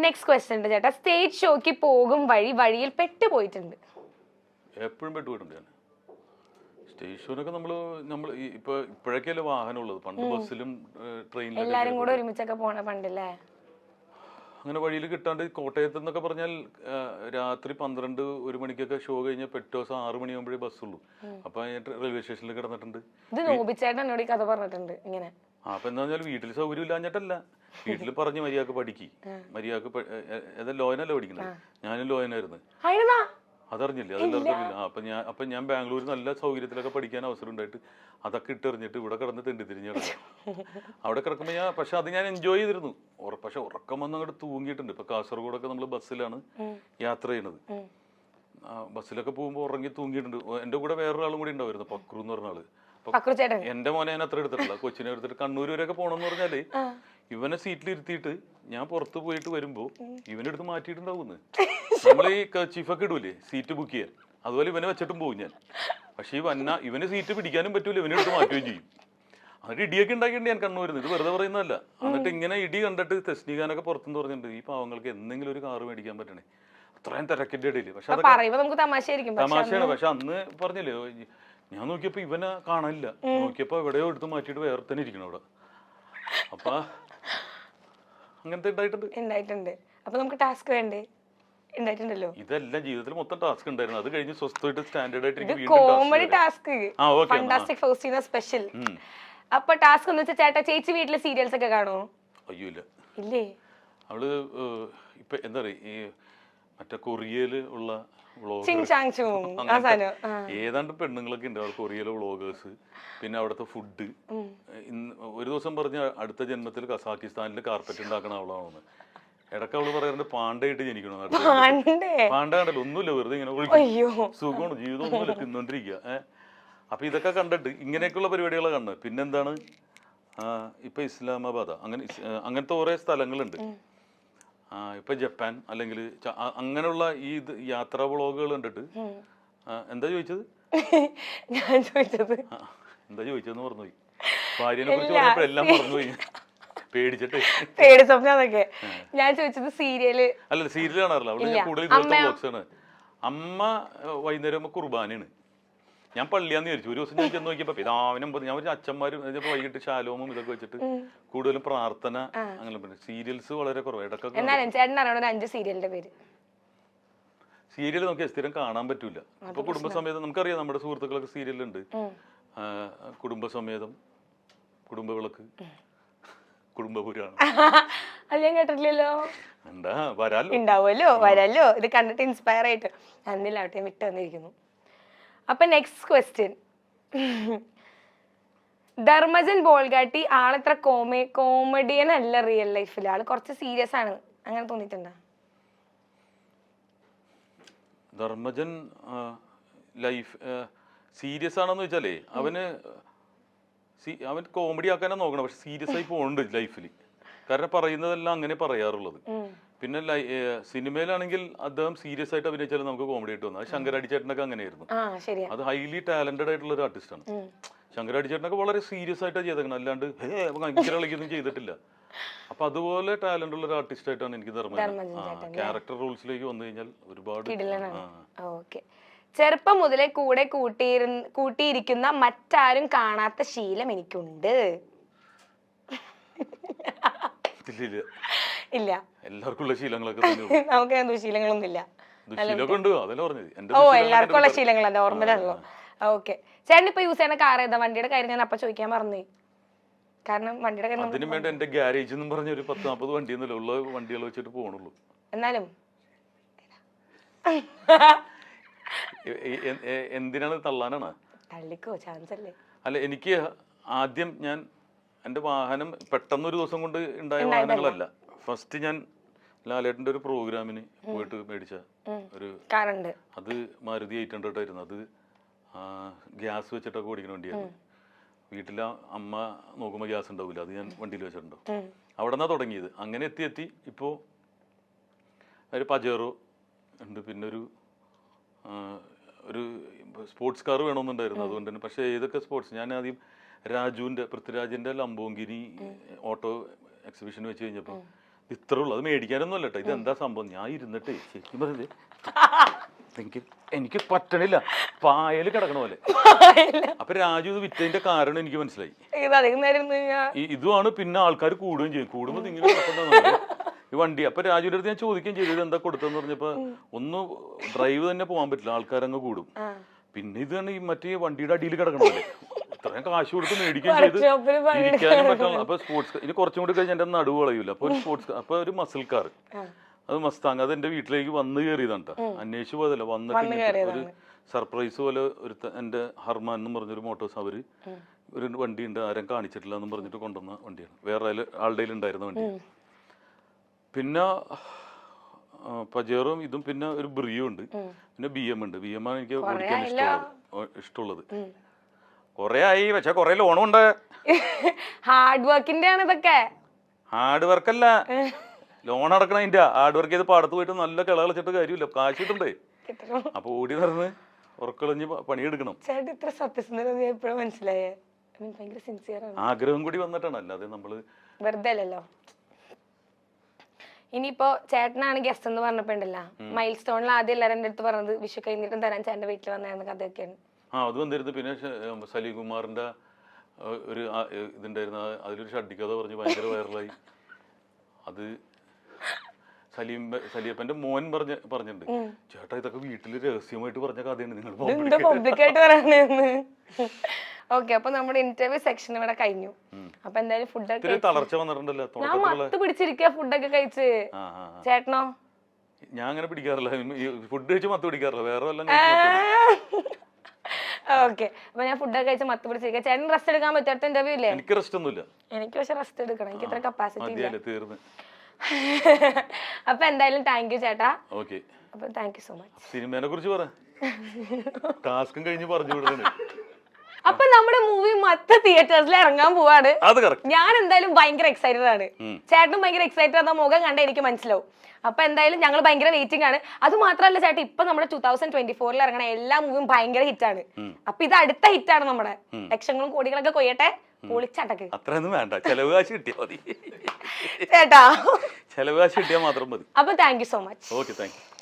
നെക്സ്റ്റ് ക്വസ്റ്റ്യൻ ചേട്ടാ. സ്റ്റേജ് ഷോക്ക് പോകും വഴിയിൽ പെട്ടുപോയിട്ടുണ്ട്? എപ്പോഴും പെട്ടുപോയിട്ടുണ്ട് ഞാൻ. സ്റ്റേജ് ഷോനൊക്കെ നമ്മൾ ഇപ്പോഴൊക്കെയല്ലേ വാഹനം ഉള്ളത്. പണ്ട് ബസ്സിലും ട്രെയിനിലും എല്ലാരും കൂടെ ഒരുമിച്ചൊക്കെ പോണ പണ്ടല്ലേ. അങ്ങനെ വഴിയിൽ കിട്ടാണ്ട് കോട്ടയത്ത് എന്നൊക്കെ പറഞ്ഞാൽ രാത്രി 12-1 മണിക്കൊക്കെ ഷോ കഴിഞ്ഞാൽ പിറ്റേ ദിവസം 6 മണിയാകുമ്പോഴേ ബസ്സുള്ളൂ. അപ്പൊ റെയിൽവേ സ്റ്റേഷനിൽ കിടന്നിട്ടുണ്ട്. കഥ പറഞ്ഞിട്ടുണ്ട് ഇങ്ങനെ. അപ്പൊ എന്താ പറഞ്ഞാൽ വീട്ടിൽ സൗകര്യം ഇല്ലാഞ്ഞിട്ടല്ല, വീട്ടിൽ പറഞ്ഞ് മര്യാദക്ക് പഠിക്ക്, മര്യാദക്ക് ലോയനല്ല പഠിക്കുന്നത്. ഞാനും ലോയനായിരുന്നു, അതറിഞ്ഞില്ലേ? അതെല്ലാവർക്കും അറിയില്ല. അപ്പൊ ഞാൻ ബാംഗ്ലൂർ നല്ല സൗകര്യത്തിലൊക്കെ പഠിക്കാൻ അവസരം ഉണ്ടായിട്ട് അതൊക്കെ ഇട്ടെറിഞ്ഞിട്ട് ഇവിടെ കിടന്ന് തെണ്ടി തിരിഞ്ഞ് കിടക്കാം. അവിടെ കിടക്കുമ്പോൾ പക്ഷെ അത് ഞാൻ എൻജോയ് ചെയ്തിരുന്നു. പക്ഷെ ഉറക്കം വന്ന് അങ്ങോട്ട് തൂങ്ങിയിട്ടുണ്ട്. ഇപ്പൊ കാസർഗോഡൊക്കെ നമ്മൾ ബസ്സിലാണ് യാത്ര ചെയ്യണത്. ബസ്സിലൊക്കെ പോകുമ്പോൾ ഉറങ്ങി തൂങ്ങിയിട്ടുണ്ട്. എന്റെ കൂടെ വേറൊരാളും കൂടി ഉണ്ടായിരുന്നു, പക്രു എന്ന് പറഞ്ഞ ആള്. എന്റെ മോനെ ഞാൻ അത്ര എടുത്തിട്ടില്ല, കൊച്ചിനെ എടുത്തിട്ട് കണ്ണൂർ വരെയൊക്കെ പോണെന്ന് പറഞ്ഞാല് ഇവനെ സീറ്റിലിരുത്തിയിട്ട് ഞാൻ പുറത്ത് പോയിട്ട് വരുമ്പോ ഇവനെടുത്ത് മാറ്റിയിട്ടുണ്ടാവുന്ന്. നമ്മൾ ഈ ചീഫൊക്കെ ഇടൂലേ സീറ്റ് ബുക്ക് ചെയ്യാൻ, അതുപോലെ ഇവനെ വെച്ചിട്ടും പോകും ഞാൻ. പക്ഷെ ഇവന് സീറ്റ് പിടിക്കാനും പറ്റൂല, ഇവനെടുത്ത് മാറ്റുകയും ചെയ്യും. എന്നിട്ട് ഇടിയൊക്കെ ഉണ്ടാക്കിയിട്ടുണ്ട് ഞാൻ കണ്ണൂരിന്ന്. ഇത് വെറുതെ പറയുന്നതല്ല. എന്നിട്ട് ഇങ്ങനെ ഇടി കണ്ടിട്ട് തെസ്നിഖാനൊക്കെ പുറത്തുനിന്ന് പറഞ്ഞിട്ടുണ്ട് ഈ പാവങ്ങൾക്ക് എന്തെങ്കിലും ഒരു കാറ് മേടിക്കാൻ പറ്റണേ, അത്രയും തിരക്കിന്റെ ഇടയിൽ. പക്ഷെ തമാശയാണ്. പക്ഷെ അന്ന് പറഞ്ഞില്ലേ, ഞാൻ നോക്കിയപ്പോ ഇവനെ കാണാനില്ല. നോക്കിയപ്പോ എവിടെയോ എടുത്ത് മാറ്റിയിട്ട് വേറെ തന്നെ ഇരിക്കണം അവിടെ. അപ്പൊ അങ്ങനത്തെ ഉണ്ടായിട്ടുണ്ട്. അപ്പൊ നമുക്ക് ടാസ്ക് വേണ്ടേ? ഉണ്ടായിട്ടുണ്ടല്ലോ. ഇതെല്ലാം ജീവിതത്തിൽ മൊത്തം ടാസ്ക് ഉണ്ടായിരുന്നു. അത് കഴിഞ്ഞ് സ്വസ്ഥമായിട്ട് സ്റ്റാൻഡേർഡ് ആയിട്ട് comedy task, fantastic Faustina special. അപ്പൊ ടാസ്ക് എന്ന് വെച്ചാൽ ചേട്ടാ, ചേച്ചി വീട്ടിലെ സീരിയൽസ് ഒക്കെ കാണുമോ? അയ്യോ ഇല്ല. ഇല്ലേ? അവള് ഇപ്പൊ എന്താ പറയാ, ഈ മറ്റേ കൊറിയയില് ഉള്ള ഏതാണ്ട് പെണ്ണുങ്ങളൊക്കെ ഉണ്ട് അവിടെ, കൊറിയയിലെ വ്ളോഗേഴ്സ്. പിന്നെ അവിടുത്തെ ഫുഡ്. ഒരു ദിവസം പറഞ്ഞ അടുത്ത ജന്മത്തിൽ കസാക്കിസ്ഥാനിൽ കാർപ്പറ്റ് ഉണ്ടാക്കണ അവളാണെന്ന്. ഇടയ്ക്ക് അവള് പറയാറുണ്ട് പാണ്ടയായിട്ട് ജനിക്കണോ. പാണ്ടാണ്ടല്ലോ, ഒന്നുമില്ല, വെറുതെ ഇങ്ങനെ സുഖമാണ്, ജീവിതം ഒന്നുമില്ല, തിന്നോണ്ടിരിക്കുക. അപ്പൊ ഇതൊക്കെ കണ്ടിട്ട് ഇങ്ങനെയൊക്കെയുള്ള പരിപാടികളെ കണ്ടത്. പിന്നെന്താണ് ഇപ്പൊ ഇസ്ലാമാബാദ് അങ്ങനത്തെ കുറെ സ്ഥലങ്ങളുണ്ട്. ഇപ്പൊ ജപ്പാൻ അല്ലെങ്കിൽ അങ്ങനെയുള്ള ഈ യാത്രാ വ്ളോഗുകൾ കണ്ടിട്ട് എന്താ ചോദിച്ചത്? ഞാൻ ചോദിച്ചത് എന്താ ചോദിച്ചതെന്ന് മറന്നുപോയി. ഭാര്യനെ കുറിച്ച് പറഞ്ഞപ്പോ എല്ലാം മറന്നുപോയി പേടിച്ചിട്ട്. പേടി സ്വപ്നൊക്കെ. ഞാൻ ചോദിച്ചത് സീരിയല് അല്ല, സീരിയൽ കാണാറില്ല. അവിടെ ഞാൻ കൂടുതൽ ഇതുപോലത്തെ വ്ളോഗ്സ് ആണ്. അമ്മ വൈകുന്നേരം പള്ളിയാന്ന് ഞാൻ പള്ളിയാന്ന് വിചാരിച്ചു. ഒരു ദിവസം ഞാൻ ചെന്ന് നോക്കിയപ്പോ പിതാവിനും ഞാൻ ഒരു അച്ഛന്മാരും വൈകിട്ട് ശാലോമും ഇതൊക്കെ വെച്ചിട്ട് കൂടുതലും പ്രാർത്ഥന അങ്ങനെ. സീരിയൽസ് വളരെ കുറവ്. ഇടയ്ക്കൊക്കെ ചേട്ടൻ 5 സീരിയലിന്റെ പേര്. സീരിയൽ നമുക്ക് സ്ഥിരം കാണാൻ പറ്റൂല. ഇപ്പൊ കുടുംബസമേതം നമുക്കറിയാം, നമ്മുടെ സുഹൃത്തുക്കളൊക്കെ സീരിയലുണ്ട്. കുടുംബസമേതം, കുടുംബവിളക്ക്, കുടുംബപുരാണം. അത് ഞാൻ കേട്ടിട്ടില്ലല്ലോ. എന്താ വരാലോ ഇത് കണ്ടിട്ട് ഇൻസ്പയർ ആയിട്ട് അന്നില്ലാവട്ടെ വിട്ട് വന്നിരിക്കുന്നു. അപ്പൊ നെക്സ്റ്റ് ക്വസ്റ്റ്യൻ. ധർമ്മജൻ ബോൾഗാട്ടി ആളെത്ര കോമഡിയൻ അല്ല റിയൽ ലൈഫിൽ. ആള് കുറച്ച് സീരിയസ് ആണ്. അങ്ങനെ തോന്നിയിട്ടുണ്ടോ? ധർമ്മജൻ ലൈഫ് സീരിയസ് ആണെന്ന് വെച്ചാലേ അവൻ കോമഡി ആക്കാനാ നോക്കണം. പക്ഷെ സീരിയസ് ആയി പോകുന്നുണ്ട് ലൈഫിൽ. കാരണം പറയുന്നതെല്ലാം അങ്ങനെ പറയാറുള്ളത്. പിന്നെ സിനിമയിലാണെങ്കിൽ അദ്ദേഹം സീരിയസ് ആയിട്ട് അഭിനയിച്ചാലും നമുക്ക് കോമഡി ആയിട്ട് വന്നു. അത് ശങ്കരാടി ചേട്ടനൊക്കെ അങ്ങനെയായിരുന്നു. അത് ഹൈലി ടാലന്റഡ് ആയിട്ടുള്ള ഒരു ആർട്ടിസ്റ്റാണ്. ശങ്കരാടി ചേട്ടനൊക്കെ വളരെ സീരിയസ് ആയിട്ടാണ് ചെയ്തേക്കണം. അല്ലാണ്ട് ഭയങ്കര കളിക്കൊന്നും ചെയ്തിട്ടില്ല. അപ്പൊ അതുപോലെ ടാലന്റ് ഉള്ള ഒരു ആർട്ടിസ്റ്റ് ആയിട്ടാണ് എനിക്ക് ധർമ്മജൻ. ക്യാരക്ടർ റോൾസിലേക്ക് വന്നു കഴിഞ്ഞാൽ ഒരുപാട്. ചെറുപ്പം മുതലേ കൂടെ കൂട്ടിയിരിക്കുന്ന മറ്റാരും കാണാത്ത ശീലം എനിക്കുണ്ട്. ഇല്ല, എല്ലാവർക്കും ഉള്ള ശീലങ്ങളൊക്കെ നമുക്ക് എന്തോ ശീലങ്ങളൊന്നും ഇല്ല. എല്ലാവർക്കും ഉള്ള ശീലങ്ങളല്ല, നോർമലാണല്ലോ. ഓക്കെ, ചേട്ടൻ ഇപ്പൊ യൂസ് ചെയ്യുന്ന കാർ ഏതാ? വണ്ടിയുടെ കാര്യം ഞാൻ അപ്പൊ ചോദിക്കാൻ മറന്നു. കാരണം വണ്ടിയുടെ കാര്യം അതിനും വേണ്ട എന്റെ ഗ്യാരേജ് എന്നും പറഞ്ഞ ഒരു 10-40 വണ്ടിയൊന്നുമില്ല. ഉള്ള വണ്ടികൾ വെച്ചിട്ട് പോകണുള്ളൂ. എന്നാലും എന്തിനാണ് തള്ളാനാണ്? തള്ളിക്കോ, ചാൻസ് അല്ലേ. അല്ല, എനിക്ക് ആദ്യം ഞാൻ എന്റെ വാഹനം പെട്ടെന്നൊരു ദിവസം കൊണ്ട് ഉണ്ടായ വാഹനങ്ങളല്ല. ഫസ്റ്റ് ഞാൻ ലാലേട്ടന്റെ ഒരു പ്രോഗ്രാമിന് പോയിട്ട് മേടിച്ച ഒരു കാറുണ്ട്. അത് മാരുതി 800 ആയിരുന്നു. അത് ഗ്യാസ് വെച്ചിട്ടൊക്കെ ഓടിക്കുന്ന വണ്ടിയായിരുന്നു. വീട്ടിലെ അമ്മ നോക്കുമ്പോൾ ഗ്യാസ് ഉണ്ടാവില്ല. അത് ഞാൻ വണ്ടിയിൽ വെച്ചിട്ടുണ്ടോ. അവിടെ നിന്നാണ് തുടങ്ങിയത്. അങ്ങനെ എത്തി ഇപ്പോൾ ഒരു പജേറോ ഉണ്ട്. പിന്നെ ഒരു സ്പോർട്സ് കാർ വേണമെന്നുണ്ടായിരുന്നു. അതുകൊണ്ട് തന്നെ. പക്ഷേ ഏതൊക്കെ സ്പോർട്സ്, ഞാൻ ആദ്യം പൃഥ്വിരാജിന്റെ ലംബോങ്കിനി ഓട്ടോ എക്സിബിഷൻ വെച്ച് കഴിഞ്ഞപ്പോൾ ഇത്ര ഉള്ളു. അത് മേടിക്കാനൊന്നും അല്ല കേട്ടോ. ഇതെന്താ സംഭവം? ഞാൻ ഇരുന്നിട്ട് ശരിക്കും പറഞ്ഞത് എനിക്ക് പറ്റണില്ല, പായല് കിടക്കണ പോലെ. അപ്പൊ രാജു ഇത് വിറ്റതിന്റെ കാരണം എനിക്ക് മനസ്സിലായി. ഇതുമാണ്. പിന്നെ ആൾക്കാർ കൂടുകയും ചെയ്യും. കൂടുമ്പോൾ ഇങ്ങനെ കിടക്കണ്ടെന്ന് ഈ വണ്ടി. അപ്പൊ രാജുവിന്റെ അടുത്ത് ഞാൻ ചോദിക്കുകയും ചെയ്തു, ഇത് എന്താ കൊടുത്തെന്ന് പറഞ്ഞപ്പോ ഒന്ന് ഡ്രൈവ് തന്നെ പോകാൻ പറ്റില്ല, ആൾക്കാരങ്ങ് കൂടും. പിന്നെ ഇതാണ് ഈ മറ്റേ വണ്ടിയുടെ അടിയിൽ കിടക്കണല്ലേ. ഇത്രയും കാശ് കൊടുത്ത് മേടിക്കുകയും ചെയ്ത് ഇരിക്കാനും പറ്റണം. അപ്പൊ സ്പോർട്സ് ഇനി കുറച്ചും കൂടി കഴിഞ്ഞാൽ എന്റെ നടുവ് കളയൂല. അപ്പൊ ഒരു മസിൽ കാർ, അത് മസ്താങ്, അത് എന്റെ വീട്ടിലേക്ക് വന്ന് കയറിയതാണ് കേട്ടോ. അന്വേഷിച്ചു പോയതല്ല, വന്നിട്ട് ഒരു സർപ്രൈസ് പോലെ എന്റെ ഹർമാൻ എന്ന് പറഞ്ഞൊരു മോട്ടോഴ്സ് അവര് ഒരു വണ്ടി ഉണ്ട്, ആരും കാണിച്ചിട്ടില്ല എന്ന് പറഞ്ഞിട്ട് കൊണ്ടുവന്ന വണ്ടിയാണ്. വേറെ ആളുടെ ഉണ്ടായിരുന്ന വണ്ടിയാണ്. പിന്നെ പജേറും ഇതും, പിന്നെ ഒരു ബ്രിയോ ഉണ്ട്, പിന്നെ BM ഉണ്ട്. BM ആണ് എനിക്ക് ഓടിക്കാൻ ഇഷ്ടമുള്ളത്. കൊറേ ആയി, പക്ഷെ കൊറേ ലോണും ഉണ്ട്. ഹാർഡ് വർക്കിന്റെ ആണ് ഇതൊക്കെ. ഹാർഡ് വർക്കല്ല, ലോൺ അടക്കണതിന്റെ. ഹാർഡ് വർക്ക് ചെയ്ത് പാടത്ത് പോയിട്ട് നല്ല കിള കളിച്ചിട്ട് കാര്യമില്ല, കാശ് കിട്ടണ്ടേ. അപ്പൊ ഓടി നടന്ന് ഉറക്കളഞ്ഞ് പണിയെടുക്കണം. ഇത്ര സത്യസന്ധത എപ്പോഴും മനസ്സിലായേ. ആഗ്രഹം കൂടി വന്നിട്ടാണ്, അല്ലാതെ നമ്മള് വെറുതെ അല്ലല്ലോ. ഇനിയിപ്പോ ചേട്ടനാണ് ഗസ്റ്റ് എന്ന് പറഞ്ഞപ്പോ ഉണ്ടല്ലോ, മൈൽ സ്റ്റോണിൽ ആദ്യം എല്ലാവരും എന്റെ അടുത്ത് പറഞ്ഞത് വിഷു കഴിഞ്ഞിട്ടും തരാൻ ചേട്ടന്റെ വീട്ടിൽ വന്നായിരുന്നു കഥയൊക്കെയാണ്. അത് വന്നിരുന്നു. പിന്നെ സലീം കുമാറിന്റെ ഒരു ഇതുണ്ടായിരുന്നു, അതിലൊരു ഷഡ്ഡിക്കഥ പറഞ്ഞ് ഭയങ്കര വൈറലായി. അത് സലീപ്പന്റെ മോൻ പറഞ്ഞിട്ടുണ്ട്, ചേട്ടാ ഇതൊക്കെ വീട്ടില് രഹസ്യമായിട്ട് പറഞ്ഞ കഥയാണ്, നിങ്ങൾ പബ്ലിക്കായിട്ട് പറയുന്നത്. ഓക്കെ, അപ്പൊ നമ്മുടെ ഇന്റർവ്യൂ സെക്ഷൻ ഇവിടെ കഴിഞ്ഞു. അപ്പൊ എന്തായാലും ഫുഡൊക്കെ തളർച്ച വന്നിട്ടുണ്ടല്ലോ. ഞാൻ മത്ത് പിടിച്ചിരിക്കുക ഫുഡൊക്കെ കഴിച്ച്. ചേട്ടനോ? ഞാൻ അങ്ങനെ പിടിക്കാറില്ല, ഫുഡ് കഴിച്ച് മത്ത് പിടിക്കാറില്ല, വേറെ വല്ല. ഓക്കെ, അപ്പൊ ഞാൻ ഫുഡൊക്കെ കഴിച്ച് മത്ത് പിടിച്ചിരിക്കുക. ചേട്ടൻ റെസ്റ്റ് എടുക്കാൻ പറ്റും അടുത്ത ഇന്റർവ്യൂ ഇല്ലേ? എനിക്ക് റെസ്റ്റ് ഒന്നുമില്ല. എനിക്ക് പക്ഷെ റെസ്റ്റ് എടുക്കണം, എനിക്ക് ഇത്ര കപ്പാസിറ്റി ഇല്ല. തീർന്നു. അപ്പൊ എന്തായാലും താങ്ക് യു ചേട്ടാ. ഓക്കെ, അപ്പൊ താങ്ക് യു സോ മച്ച്. സിനിമയെ കുറിച്ച് പറ. ടാസ്കും കഴിഞ്ഞ് പറഞ്ഞു വിടുന്നത്. അപ്പൊ നമ്മുടെ മൂവി മറ്റേ തിയേറ്റേഴ്സിൽ ഇറങ്ങാൻ പോവാണ്. അത് കറക്റ്റ്. ഞാൻ എന്തായാലും ഭയങ്കര എക്സൈറ്റഡ് ആണ്. ചേട്ടനും ഭയങ്കര എക്സൈറ്റഡ് ആണ്. മുഖം കണ്ട എനിക്ക് മനസ്സിലാവും. അപ്പൊ എന്തായാലും ഞങ്ങൾ ഭയങ്കര വെയിറ്റിംഗ് ആണ്. അത് മാത്രമല്ല ചേട്ടാ, ഇപ്പൊ നമ്മുടെ 2024 ഇറങ്ങണ എല്ലാ മൂവിയും ഭയങ്കര ഹിറ്റാണ്. അപ്പൊ ഇത് അടുത്ത ഹിറ്റാണ് നമ്മുടെ. ലക്ഷങ്ങളും കോടികളൊക്കെ കൊയ്യട്ടെ, പൊളിച്ചടക്ക്. അത്രയൊന്നും വേണ്ട, ചെലവ് കാശ് കിട്ടിയാൽ മതി ചേട്ടാ. ചെലവ് കാശ് കിട്ടിയാൽ മാത്രം മതി. അപ്പൊ thank you so much. Okay, thank you.